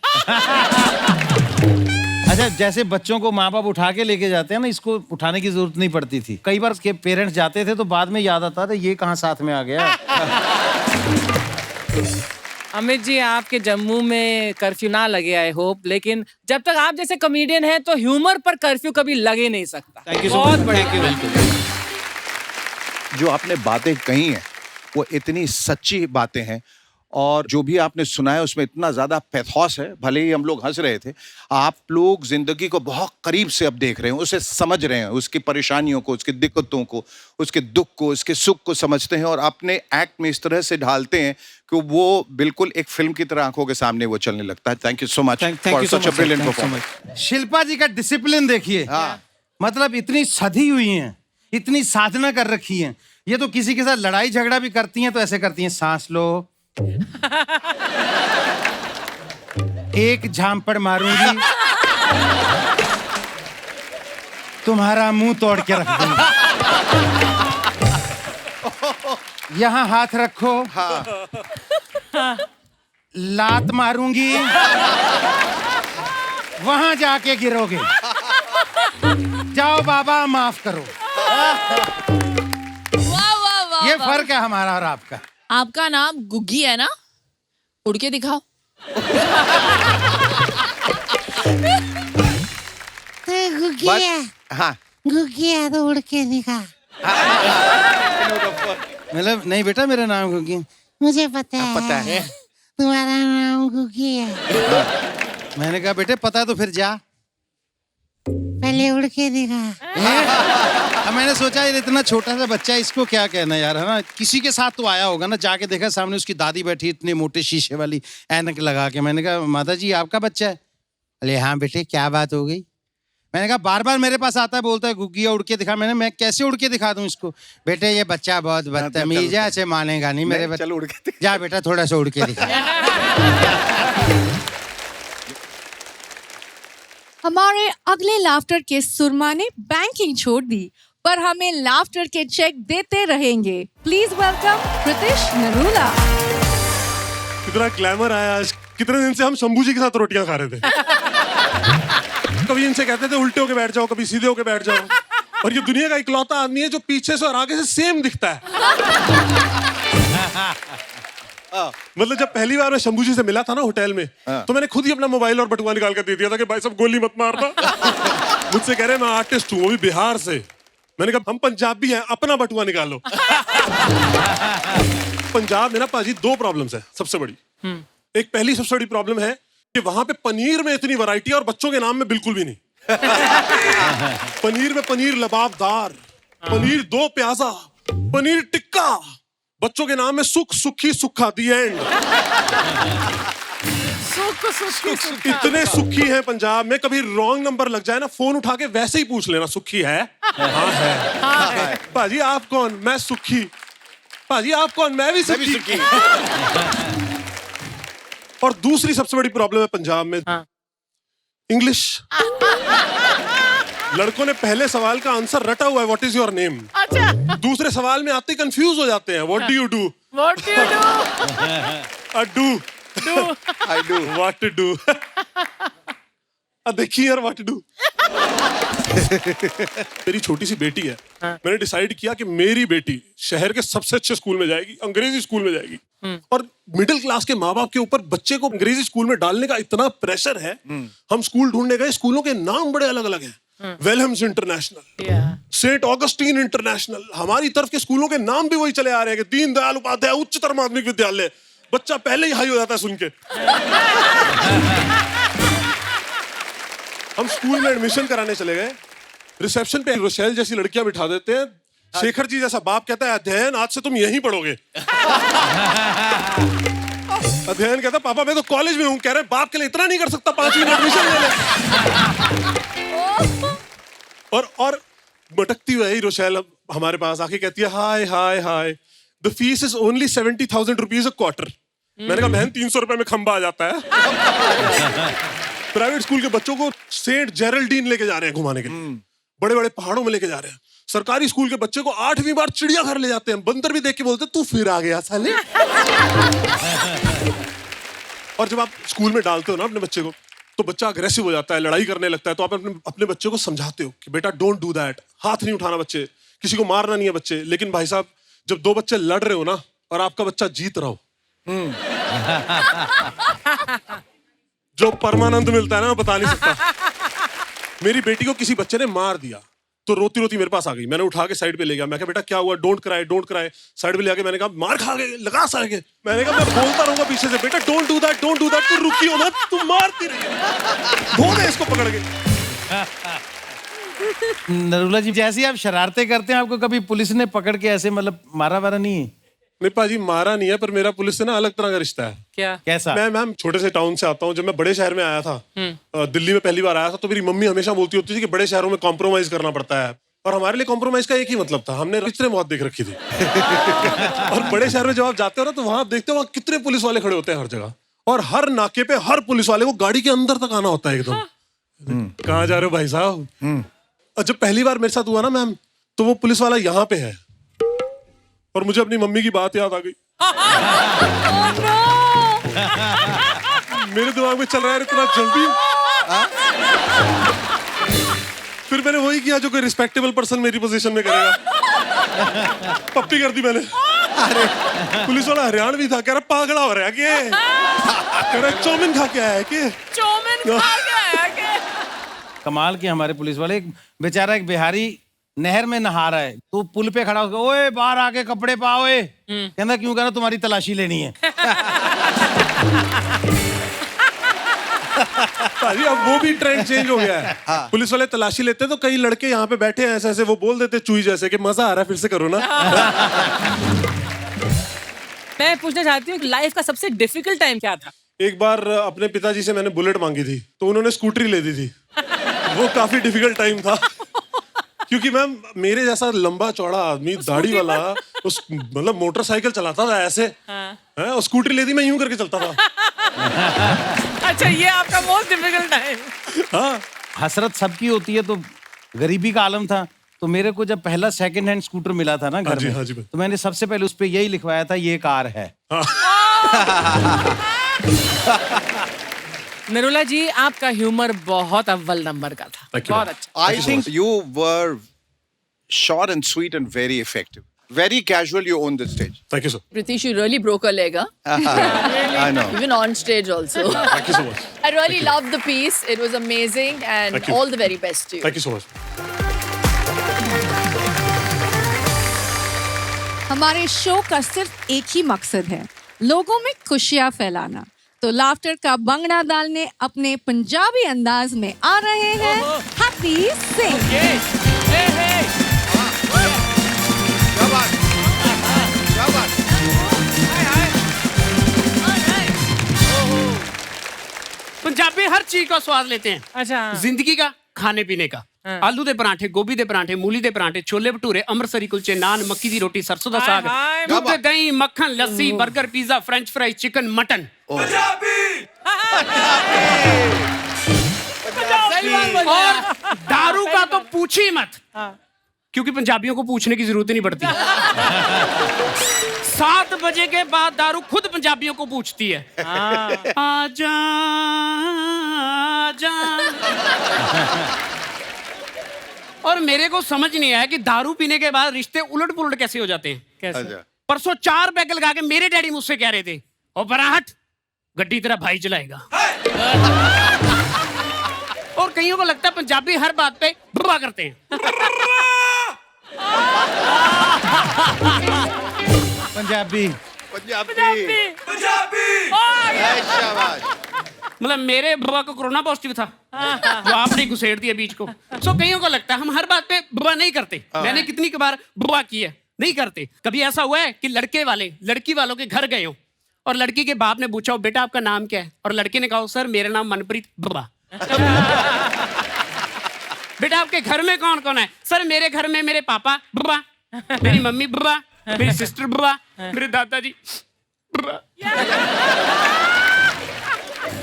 Speaker 6: अच्छा, जैसे बच्चों को माँ बाप उठा के लेके जाते हैं ना, इसको उठाने की जरूरत नहीं पड़ती थी। कई बार के पेरेंट्स जाते थे तो बाद में याद आता था ये कहाँ साथ में आ गया।
Speaker 3: अमित जी आपके जम्मू में कर्फ्यू ना लगे आई होप, लेकिन जब तक आप जैसे कॉमेडियन हैं तो ह्यूमर पर कर्फ्यू कभी लगे नहीं सकता।
Speaker 10: थैंक यू सो
Speaker 3: बहुत
Speaker 10: मच।
Speaker 3: बढ़िया।
Speaker 2: जो आपने बातें कही हैं वो इतनी सच्ची बातें हैं, और जो भी आपने सुना है उसमें इतना ज़्यादा पैथोस है। भले ही हम लोग हंस रहे थे, आप लोग जिंदगी को बहुत करीब से अब देख रहे हैं, उसे समझ रहे हैं, उसकी परेशानियों को, उसकी दिक्कतों को, उसके दुख को, उसके सुख को समझते हैं, और अपने एक्ट में इस तरह से ढालते हैं कि वो बिल्कुल एक फिल्म की तरह आंखों के सामने वो चलने लगता है। Thank you so much for such a brilliant performance.
Speaker 6: Shilpa ji का डिसिप्लिन देखिए। मतलब इतनी सधी हुई हैं, इतनी साधना कर रखी हैं। ये तो किसी के साथ लड़ाई झगड़ा भी करती हैं तो ऐसे करती हैं, सांस लो, एक झांपड़ मारूंगी, तुम्हारा मुंह तोड़ के रख दूंगी, यहां हाथ रखो, लात मारूंगी, वहां जाके गिरोगे। जाओ बाबा माफ करो।
Speaker 4: वाह वाह वाह
Speaker 6: ये
Speaker 4: वाह।
Speaker 6: फर्क है हमारा और आपका।
Speaker 4: आपका नाम गुग्गी है ना? उड़ के दिखाओ।
Speaker 2: हाँ
Speaker 11: गुगिया तो उड़ के दिखा।
Speaker 6: मतलब नहीं बेटा, मेरा नाम गुग्गी।
Speaker 11: मुझे पता है।
Speaker 2: पता है।
Speaker 11: तुम्हारा नाम गुग्गी है।
Speaker 6: मैंने कहा बेटे पता है तो फिर जा।
Speaker 11: पहले उड़ के दिखा।
Speaker 6: अब मैंने सोचा ये इतना छोटा सा बच्चा, इसको क्या कहना यार, है ना? किसी के साथ तो आया होगा ना, जाके देखा सामने उसकी दादी बैठी इतने मोटे शीशे वाली ऐनक लगा के। मैंने कहा माता जी आपका बच्चा है? अरे हाँ बेटे क्या बात हो गई? मैंने कहा बार बार मेरे पास आता है, बोलता है गुग्गिया उड़ के दिखा। मैं कैसे उड़ के दिखा दूं इसको? बेटे ये बच्चा बहुत बदतमीज है, ऐसे मानेगा नहीं मेरे बच्चे।
Speaker 2: चलो उड़ के
Speaker 6: जा बेटा थोड़ा सा उड़ के दिखा।
Speaker 1: हमारे अगले लाफ्टर के सुरमा ने बैंकिंग छोड़ दी, पर हमें लाफ्टर के चेक देते रहेंगे। Please welcome Pritish Narula.
Speaker 8: कितना ग्लैमर आया आज। कितने दिन से हम शंभू जी के साथ रोटियां खा रहे थे। कभी इनसे कहते थे उल्टे होके बैठ जाओ, कभी सीधे होके बैठ जाओ। और ये दुनिया का इकलौता आदमी है जो पीछे से और आगे से सेम दिखता है। मतलब जब पहली बार मैं शंभू जी से मिला था ना होटल में, तो मैंने खुद ही अपना मोबाइल और बटुआ निकाल कर दे दिया था कि भाई साहब गोली मत मारना। मुझसे कह रहे मैं आर्टिस्ट हूँ, वो भी बिहार से। मैंने कहा हम पंजाबी हैं, अपना बटुआ निकालो। पंजाब में ना पाजी दो प्रॉब्लम्स है सबसे बड़ी। एक पहली सबसे बड़ी प्रॉब्लम है कि वहां पे पनीर में इतनी वैरायटी है और बच्चों के नाम में बिल्कुल भी नहीं। पनीर में पनीर लबाबदार, पनीर दो प्याजा, पनीर टिक्का, बच्चों के नाम में सुख सुखी सुखा दी एंड। इतने सुखी हैं पंजाब में, कभी रॉन्ग नंबर लग जाए ना, फोन उठा के वैसे ही पूछ लेना सुखी है? हाँ है। पाजी आप कौन? मैं सुखी। पाजी आप कौन? मैं भी सुखी। और दूसरी सबसे बड़ी प्रॉब्लम है पंजाब में इंग्लिश। लड़कों ने पहले सवाल का आंसर रटा हुआ है, व्हाट इज योर नेम। अच्छा। दूसरे सवाल में आते ही कंफ्यूज हो जाते हैं, what do you do.
Speaker 3: What do you do?
Speaker 8: I do what to do। देखिए यार व्हाट टू डू। मेरी छोटी सी बेटी है, मैंने डिसाइड किया कि मेरी बेटी शहर के सबसे अच्छे स्कूल में जाएगी, अंग्रेजी स्कूल में जाएगी। और मिडिल क्लास के माँ बाप के ऊपर बच्चे को अंग्रेजी स्कूल में डालने का इतना प्रेशर है। हम स्कूल ढूंढने गए, स्कूलों के नाम बड़े अलग अलग हैं। Welham's international, Saint Augustine international. हमारी तरफ के स्कूलों के नाम भी वही चले आ रहे हैं कि दीनदयाल उपाध्याय उच्चतर माध्यमिक विद्यालय। बच्चा पहले ही हाई हो जाता है सुन के। हम स्कूल में एडमिशन कराने चले गए, रिसेप्शन पे रोशेल जैसी लड़कियां बिठा देते हैं। शेखर जी जैसा बाप कहता है अध्ययन आज से तुम यहीं पढ़ोगे। अध्ययन कहता पापा मैं तो कॉलेज में हूँ। कह रहे बाप के लिए इतना नहीं कर सकता, 5 मिनट एडमिशन ले ले। और भटकती हुई रोशेल हमारे पास आके कहती है hi hi hi, the fees is only 70,000 rupees a quarter. मैंने कहा बहन 300 रुपए में खंबा आ जाता है। प्राइवेट स्कूल के बच्चों को सेंट जेरल्डीन लेके जा रहे हैं घुमाने के लिए, बड़े बड़े पहाड़ों में लेके जा रहे हैं। सरकारी स्कूल के बच्चे को 8वीं बार चिड़ियाघर ले जाते हैं, बंदर भी देख के बोलते तू फिर आ गया साले। और जब आप स्कूल में डालते हो ना अपने बच्चे को, तो बच्चा अग्रेसिव हो जाता है, लड़ाई करने लगता है। तो आप अपने बच्चे को समझाते हो कि बेटा डोंट डू दैट, हाथ नहीं उठाना बच्चे, किसी को मारना नहीं है बच्चे। लेकिन भाई साहब जब 2 बच्चे लड़ रहे हो ना और आपका बच्चा जीत रहा हो, जो परमानंद मिलता है ना बता नहीं सकता। मेरी बेटी को किसी बच्चे ने मार दिया तो रोती रोती मेरे पास आ गई। मैंने उठा के साइड पे ले गया। मैं कहा बेटा क्या हुआ? Don't cry don't cry. Side पे ले आके मैंने कहा मार खा गए, लगा सारे। मैंने कहा मैं बोलता रहूंगा पीछे से बेटा don't do that don't do that, तू रुकी हो मत, तू मारती रही। धो दे इसको पकड़ के।
Speaker 6: नरूला जी जैसे आप शरारतें करते हैं, आपको कभी पुलिस ने पकड़ के ऐसे मतलब मारा वारा नहीं है?
Speaker 8: नहीं पाजी मारा नहीं है, पर मेरा पुलिस से ना अलग तरह का रिश्ता है।
Speaker 3: क्या?
Speaker 6: कैसा?
Speaker 8: मैं मैम छोटे से टाउन से आता हूँ। जब मैं बड़े शहर में आया था, दिल्ली में पहली बार आया था, तो मेरी मम्मी हमेशा बोलती होती थी कि बड़े शहरों में कॉम्प्रोमाइज करना पड़ता है। और हमारे लिए कॉम्प्रोमाइज का एक ही मतलब था, हमने पिक्चरें बहुत देख रखी थी। और बड़े शहर में जब आप जाते हो ना, तो वहां आप देखते हो वहां कितने पुलिस वाले खड़े होते हैं हर जगह। और हर नाके पे हर पुलिस वाले को गाड़ी के अंदर तक आना होता है एकदम। कहाँ जा रहे हो भाई साहब? और जब पहली बार मेरे साथ हुआ ना मैम, तो वो पुलिस वाला यहाँ पे है और मुझे अपनी मम्मी की बात याद आ गई। मेरे दिमाग में चल रहा है इतना जल्दी फिर मैंने वही किया जो कोई रिस्पेक्टेबल पर्सन मेरी पोजीशन में करेगा। पप्पी कर दी मैंने। अरे पुलिस वाला हरियाणवी था, कह रहा पागला हो रहा है क्या, कह रहा चौमिन खा के आया है क्या,
Speaker 3: चौमिन खा के आया क्या।
Speaker 6: कमाल के हमारे पुलिस वाले। एक बेचारा एक बिहारी नहर में नहा रहा है, तो पुल पे खड़ा होकर ओए बाहर आके कपड़े पाओ। कहना क्यों, कहना तुम्हारी तलाशी लेनी है।
Speaker 8: भाई अब वो भी ट्रेंड चेंज हो गया है। हाँ। पुलिस वाले तलाशी लेते तो कई लड़के यहाँ पे बैठे हैं ऐसे ऐसे वो बोल देते चुई जैसे कि मजा आ रहा है फिर से करो ना।
Speaker 3: मैं पूछना चाहती हूँ लाइफ का सबसे डिफिकल्ट टाइम क्या था?
Speaker 8: एक बार अपने पिताजी से मैंने बुलेट मांगी थी तो उन्होंने स्कूटरी ले दी थी। वो काफी डिफिकल्ट टाइम था क्योंकि मैम मेरे जैसा लंबा चौड़ा आदमी दाढ़ी वाला उस मतलब मोटरसाइकिल चलाता था ऐसे। हाँ। और स्कूटरी ले दी, मैं यूं करके चलता था।
Speaker 3: अच्छा ये आपका मोस्ट डिफिकल्ट टाइम।
Speaker 6: हाँ, हसरत सबकी होती है, तो गरीबी का आलम था। तो मेरे को जब पहला सेकंड हैंड स्कूटर मिला था ना घर में, हाँ जी, तो मैंने सबसे पहले उस पे यही लिखवाया था ये कार है।
Speaker 3: नरूला जी आपका ह्यूमर बहुत अव्वल नंबर का था। बहुत अच्छा।
Speaker 2: I think you were short and sweet and very effective. Very casual, you own the stage.
Speaker 8: Thank you, sir.
Speaker 4: Pritish, you really broke a leg, huh?
Speaker 2: I know.
Speaker 4: Even on stage also.
Speaker 8: Thank you so much.
Speaker 4: I really loved the piece. It was amazing and all the very best to you.
Speaker 8: Thank you so much.
Speaker 1: हमारे शो का सिर्फ एक ही मकसद है, लोगों में खुशियां फैलाना। तो लाफ्टर का बंगड़ा डालने अपने पंजाबी अंदाज में आ रहे हैं हैप्पी सिंह।
Speaker 14: पंजाबी हर चीज का स्वाद लेते हैं।
Speaker 3: अच्छा।
Speaker 14: जिंदगी का, खाने पीने का। आलू दे पराठे, गोभी दे पराठे, मूली दे पराठे, छोले भटूरे, अमृतसरी कुलचे, नान, मक्की दी रोटी, सरसों दा साग, दूध दही, मक्खन, लस्सी, burger, pizza, French fry, chicken, mutton. और दारू का तो पूछ ही मत, क्योंकि पंजाबियों को पूछने की जरूरत ही नहीं पड़ती। 7 बजे के बाद दारू खुद पंजाबियों को पूछती है। आजा आजा। और मेरे को समझ नहीं आया कि दारू पीने के बाद रिश्ते उलट पुलट कैसे हो जाते हैं। कैसे? परसों 4 पैग लगा के मेरे डैडी मुझसे कह रहे थे, ओ बराहट गड्डी तेरा भाई चलाएगा। और कईयों को लगता है पंजाबी हर बात पे बुआ करते हैं।
Speaker 6: पंजाबी
Speaker 14: मतलब मेरे बुआ को कोरोना पॉजिटिव था, वो आपने घुसेड़ दिया बीच को। सो कईयों को लगता है हम हर बात पे बुआ नहीं करते। मैंने कितनी बार बुआ की है, नहीं करते। कभी ऐसा हुआ है कि लड़के वाले लड़की वालों के घर गए हो और लड़की के बाप ने पूछा बेटा आपका नाम क्या है, और लड़के ने कहा सर मेरा नाम मनप्रीत। बुआ। बेटा आपके घर में कौन कौन है? सर मेरे घर में मेरे पापा बुआ, मेरी मम्मी बुआ, मेरी सिस्टर बुआ, मेरे दादाजी बुआ।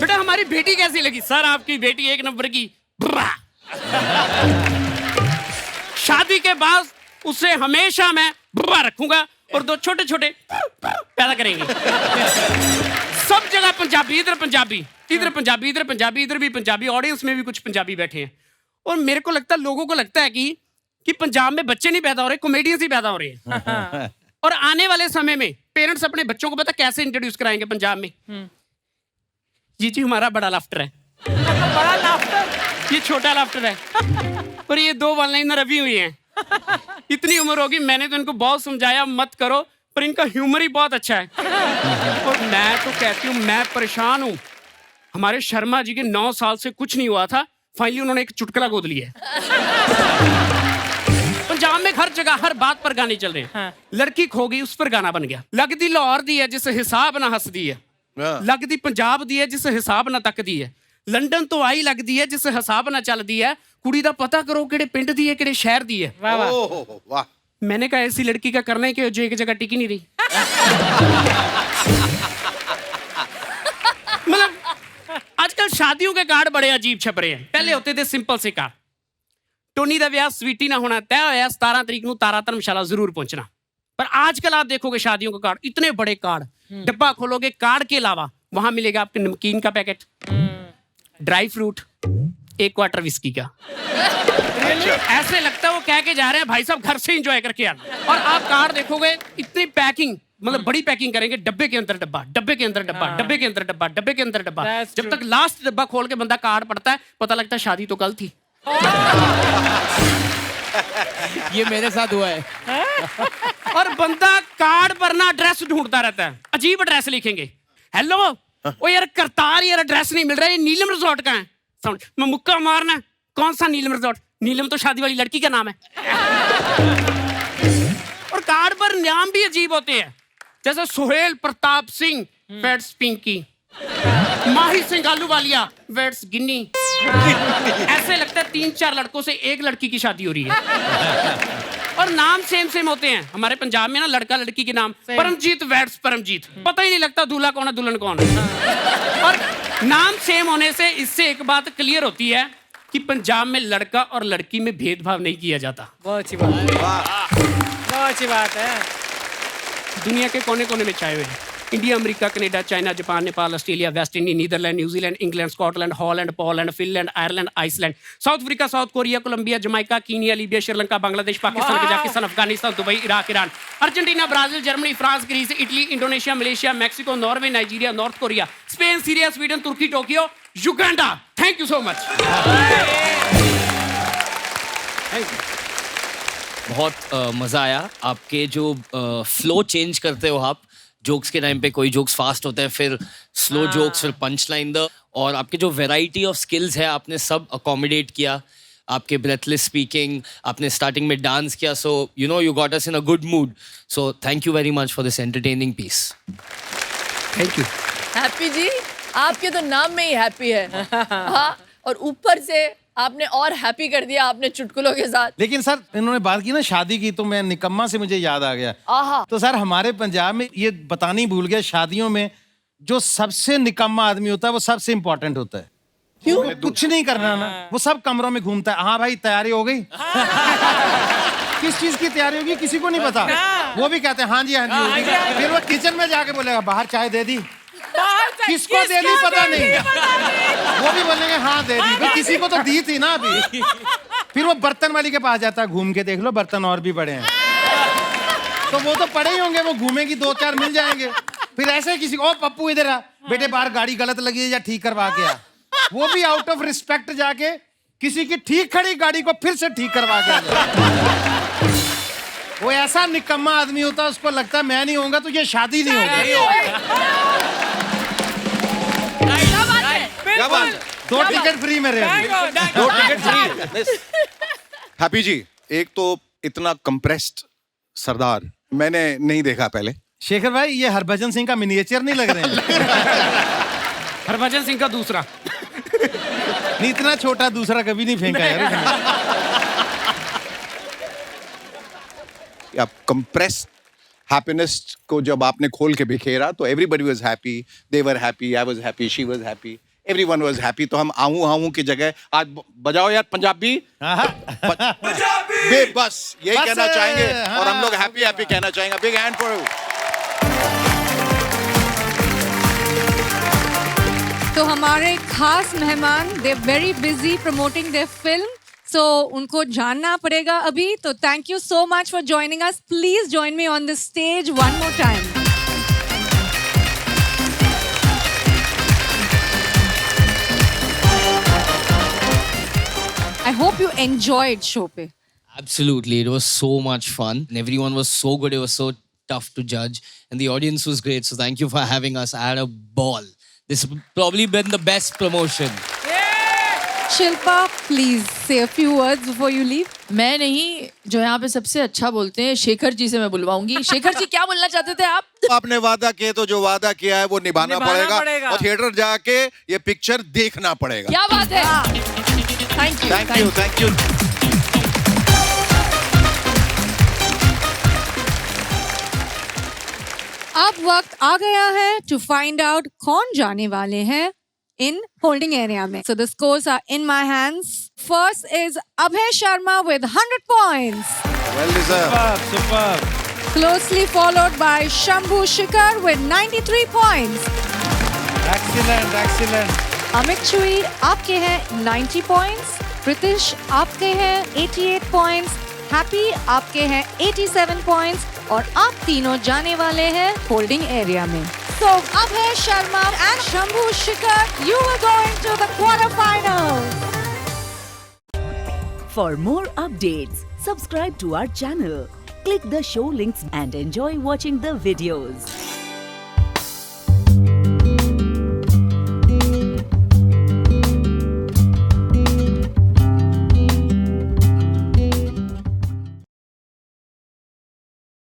Speaker 14: बेटा हमारी बेटी कैसी लगी? सर आपकी बेटी 1 नंबर की बुआ। शादी के बाद उसे हमेशा मैं बुआ रखूंगा और 2 छोटे छोटे पैदा करेंगे। सब जगह पंजाबी, इधर पंजाबी, इधर पंजाबी, इधर पंजाबी, इधर भी पंजाबी। ऑडियंस में भी कुछ पंजाबी बैठे हैं। और मेरे को लगता है लोगों को लगता है कि पंजाब में बच्चे नहीं पैदा हो रहे, कॉमेडियंस ही पैदा हो रहे हैं। और आने वाले समय में पेरेंट्स अपने बच्चों को पता कैसे इंट्रोड्यूस कराएंगे पंजाब में? जी हमारा बड़ा लाफ्टर है। बड़ा लाफ्टर? ये छोटा लाफ्टर है। और ये 2 वन लाइनर अभी हुई हैं। इतनी उम्र होगी, मैंने तो इनको बहुत समझाया मत करो, पर इनका ह्यूमर ही बहुत अच्छा है। और मैं तो कहती हूँ मैं परेशान हूँ। हमारे शर्मा जी के 9 साल से कुछ नहीं हुआ था, फाइनली उन्होंने एक चुटकुला गोद लिया है। पंजाब में हर जगह हर बात पर गाने चल रहे हैं। लड़की खो गई, उस पर गाना बन गया। लगदी लाहौर दी है जिस हिसाब ना हसदी है, लगदी पंजाब दी है जिस हिसाब ना तकदी है, लंडन तो आई लगदी है जिस हिसाब ना चलदी है, कुड़ी दा पता करो किहड़े पिंड दी है किहड़े शहर दी है। वाह। मैंने कहा ऐसी लड़की का करना है कि जो एक जगह टिकी नहीं रही। मतलब आजकल शादियों के कार्ड बड़े अजीब छप रहे हैं। पहले होते थे सिंपल से कार्ड, टोनी दा ब्याह स्वीटी ना होना तय होया, 17 तरीक नूं तारा धर्मशाला जरूर पहुंचना। पर आजकल आप देखोगे शादियों के कार्ड, इतने बड़े कार्ड, डब्बा खोलोगे कार्ड के अलावा वहां मिलेगा आपके नमकीन का packet, dry fruit, 1 quarter whisky का। ऐसे लगता है वो कह के जा रहे हैं भाई साहब घर से एंजॉय करके आना। और आप कार्ड देखोगे इतनी पैकिंग, मतलब बड़ी पैकिंग करेंगे, डब्बे के अंदर डब्बा, डब्बे के अंदर डब्बा, डब्बे के अंदर डब्बा, डब्बे के अंदर डब्बा। जब तक लास्ट डब्बा खोल के बंदा कार्ड पढ़ता है पता लगता है शादी तो कल थी।
Speaker 5: ये मेरे साथ हुआ है।
Speaker 14: और बंदा कार्ड पर ना एड्रेस ढूंढता रहता है, अजीब एड्रेस लिखेंगे। हेलो ओ यार करतार, यार एड्रेस नहीं मिल रहा है, ये नीलम रिजॉर्ट का है। समझ मैं मुक्का मारना, कौन सा नीलम रिजॉर्ट? नीलम तो शादी वाली लड़की का नाम है। और कार्ड पर नाम भी अजीब होते हैं, जैसे सुहेल प्रताप सिंह वेट्स पिंकी, माही सिंह आलूवालिया वेट्स गिन्नी। ऐसे लगता है 3-4 लड़कों से एक लड़की की शादी हो रही है। और नाम सेम होते हैं। हमारे पंजाब में ना लड़का लड़की के नाम, परमजीत वेट्स परमजीत, पता ही नहीं लगता दूल्हा कौन है दुल्हन कौन है। और नाम सेम होने से इससे एक बात क्लियर होती है कि पंजाब में लड़का और लड़की में भेदभाव नहीं किया जाता।
Speaker 3: बहुत अच्छी बात है, बहुत अच्छी बात है।
Speaker 14: दुनिया के कोने कोने में छाए हुए हैं। India, America, Canada, China, Japan, Nepal, Australia, West Indies, Netherland, New Zealand, England, Scotland, Holland, Poland, Finland, Ireland, Iceland, South Africa, South Korea, Colombia, Jamaica, Kenya, Libya, Sri Lanka, Bangladesh, Pakistan, Kazakhstan, Afghanistan, Dubai, Iraq, Iran, Argentina, Brazil, Germany, France, Greece, Italy, Indonesia, Malaysia, Mexico, Norway, Nigeria, North Korea, Spain, Syria, Sweden, Turkey, Tokyo, Uganda. Thank you so much.
Speaker 5: बहुत मज़ा आया। आपके जो फ्लो चेंज करते हो आप, जोक्स के टाइम पे कोई जोक्स फास्ट होते हैं, फिर स्लो जोक्स, फिर पंच लाइन द, और आपके जो वैरायटी ऑफ स्किल्स है आपने सब अकोमोडेट किया। आपके ब्रेथलेस स्पीकिंग, आपने स्टार्टिंग में डांस किया, so you know you got us in a good mood. So thank you very much for this entertaining piece.
Speaker 14: Thank you.
Speaker 4: Happy ji, आपके तो नाम में ही हैप्पी है। हाँ, और ऊपर से आपने और हैप्पी कर दिया आपने चुटकुलों के साथ।
Speaker 6: लेकिन सर इन्होंने बात की ना शादी की, तो मैं निकम्मा से मुझे याद आ गया।
Speaker 4: आहा।
Speaker 6: तो सर हमारे पंजाब में ये बतानी भूल गया, शादियों में जो सबसे निकम्मा आदमी होता है वो सबसे इंपॉर्टेंट होता है। क्यों? कुछ नहीं करना ना, वो सब कमरों में घूमता है। हाँ भाई तैयारी हो गई? किस चीज की तैयारी होगी किसी को नहीं पता। वो भी कहते हैं हाँ जी हाँ जी होगी। फिर वो किचन में जाके बोलेगा बाहर चाय दे दी, किसको दे दी पता नहीं। वो भी बोलेंगे हाँ दे दी, भाई किसी को तो दी थी ना अभी। फिर वो बर्तन वाली के पास जाता है, घूम के देख लो बर्तन और भी पड़े हैं। तो वो तो पड़े ही होंगे, वो घूमेगी 2-4 मिल जाएंगे। फिर ऐसे किसी को, ओ पप्पू इधर आ बेटे, बाहर गाड़ी गलत लगी है या ठीक करवा के आ। वो भी आउट ऑफ रिस्पेक्ट जाके किसी की ठीक खड़ी गाड़ी को फिर से ठीक करवा के आ। वो ऐसा निकम्मा आदमी होता है, उसको लगता है मैं नहीं होऊंगा तो ये शादी नहीं होगी। क्या बात? 2 टिकट फ्री मेरे।
Speaker 2: 2 टिकट फ्री। हैप्पी जी, एक तो इतना कंप्रेस्ड सरदार मैंने नहीं देखा पहले।
Speaker 6: शेखर भाई ये हरभजन सिंह का मिनिएचर नहीं लग रहे हैं?
Speaker 14: हरभजन सिंह का दूसरा
Speaker 6: नहीं, इतना छोटा दूसरा कभी नहीं फेंका यार।
Speaker 2: आप कंप्रेस्ड हैप्पीनेस को जब आपने खोल के बिखेरा तो everybody was happy, they were happy, I was happy, she was happy, everyone was happy. तो हम आहू की जगह आज बजाओ यार पंजाबी। बस यही कहना चाहेंगे और हम लोग हैप्पी हैप्पी कहना चाहेंगे। Big hand for you.
Speaker 1: तो हमारे खास मेहमान, they very busy promoting their film, so उनको जानना पड़ेगा अभी। तो thank you so much for joining us. Please join me on the stage one more time. I hope you enjoyed show pe.
Speaker 5: Absolutely, it was so much fun. And everyone was so good. It was so tough to judge, and the audience was great. So thank you for having us. I had a ball. This has probably been the best promotion.
Speaker 1: Shilpa, please say a few words before you leave.
Speaker 4: मैं नहीं, जो यहाँ पे सबसे अच्छा बोलते हैं शेखर जी से मैं बुलवाऊंगी। शेखर जी क्या बोलना चाहते थे आप?
Speaker 2: आपने वादा किए तो जो वादा किया है वो निभाना पड़ेगा और थिएटर जाके ये पिक्चर देखना पड़ेगा।
Speaker 4: क्या बात है? Thank you,
Speaker 2: thank you, thank you.
Speaker 1: अब वक्त आ गया है टू फाइंड आउट कौन जाने वाले हैं in holding area में. So the scores are in my hands. First is Abhay Sharma with 100 points.
Speaker 2: Well deserved.
Speaker 6: Superb.
Speaker 1: Closely followed by Shambhu Shikhar with 93 points.
Speaker 6: Excellent, excellent.
Speaker 1: Amit चुई आपके हैं 90 पॉइंट्स, प्रितिश आपके हैं 88 पॉइंट्स, हैप्पी आपके हैं 87 पॉइंट्स और आप तीनों जाने वाले हैं होल्डिंग एरिया में। तो अब है Sharma and Shambhu Shikhar, you are going to the quarter final.
Speaker 15: For more updates, subscribe to our channel, click the show links and enjoy watching the videos.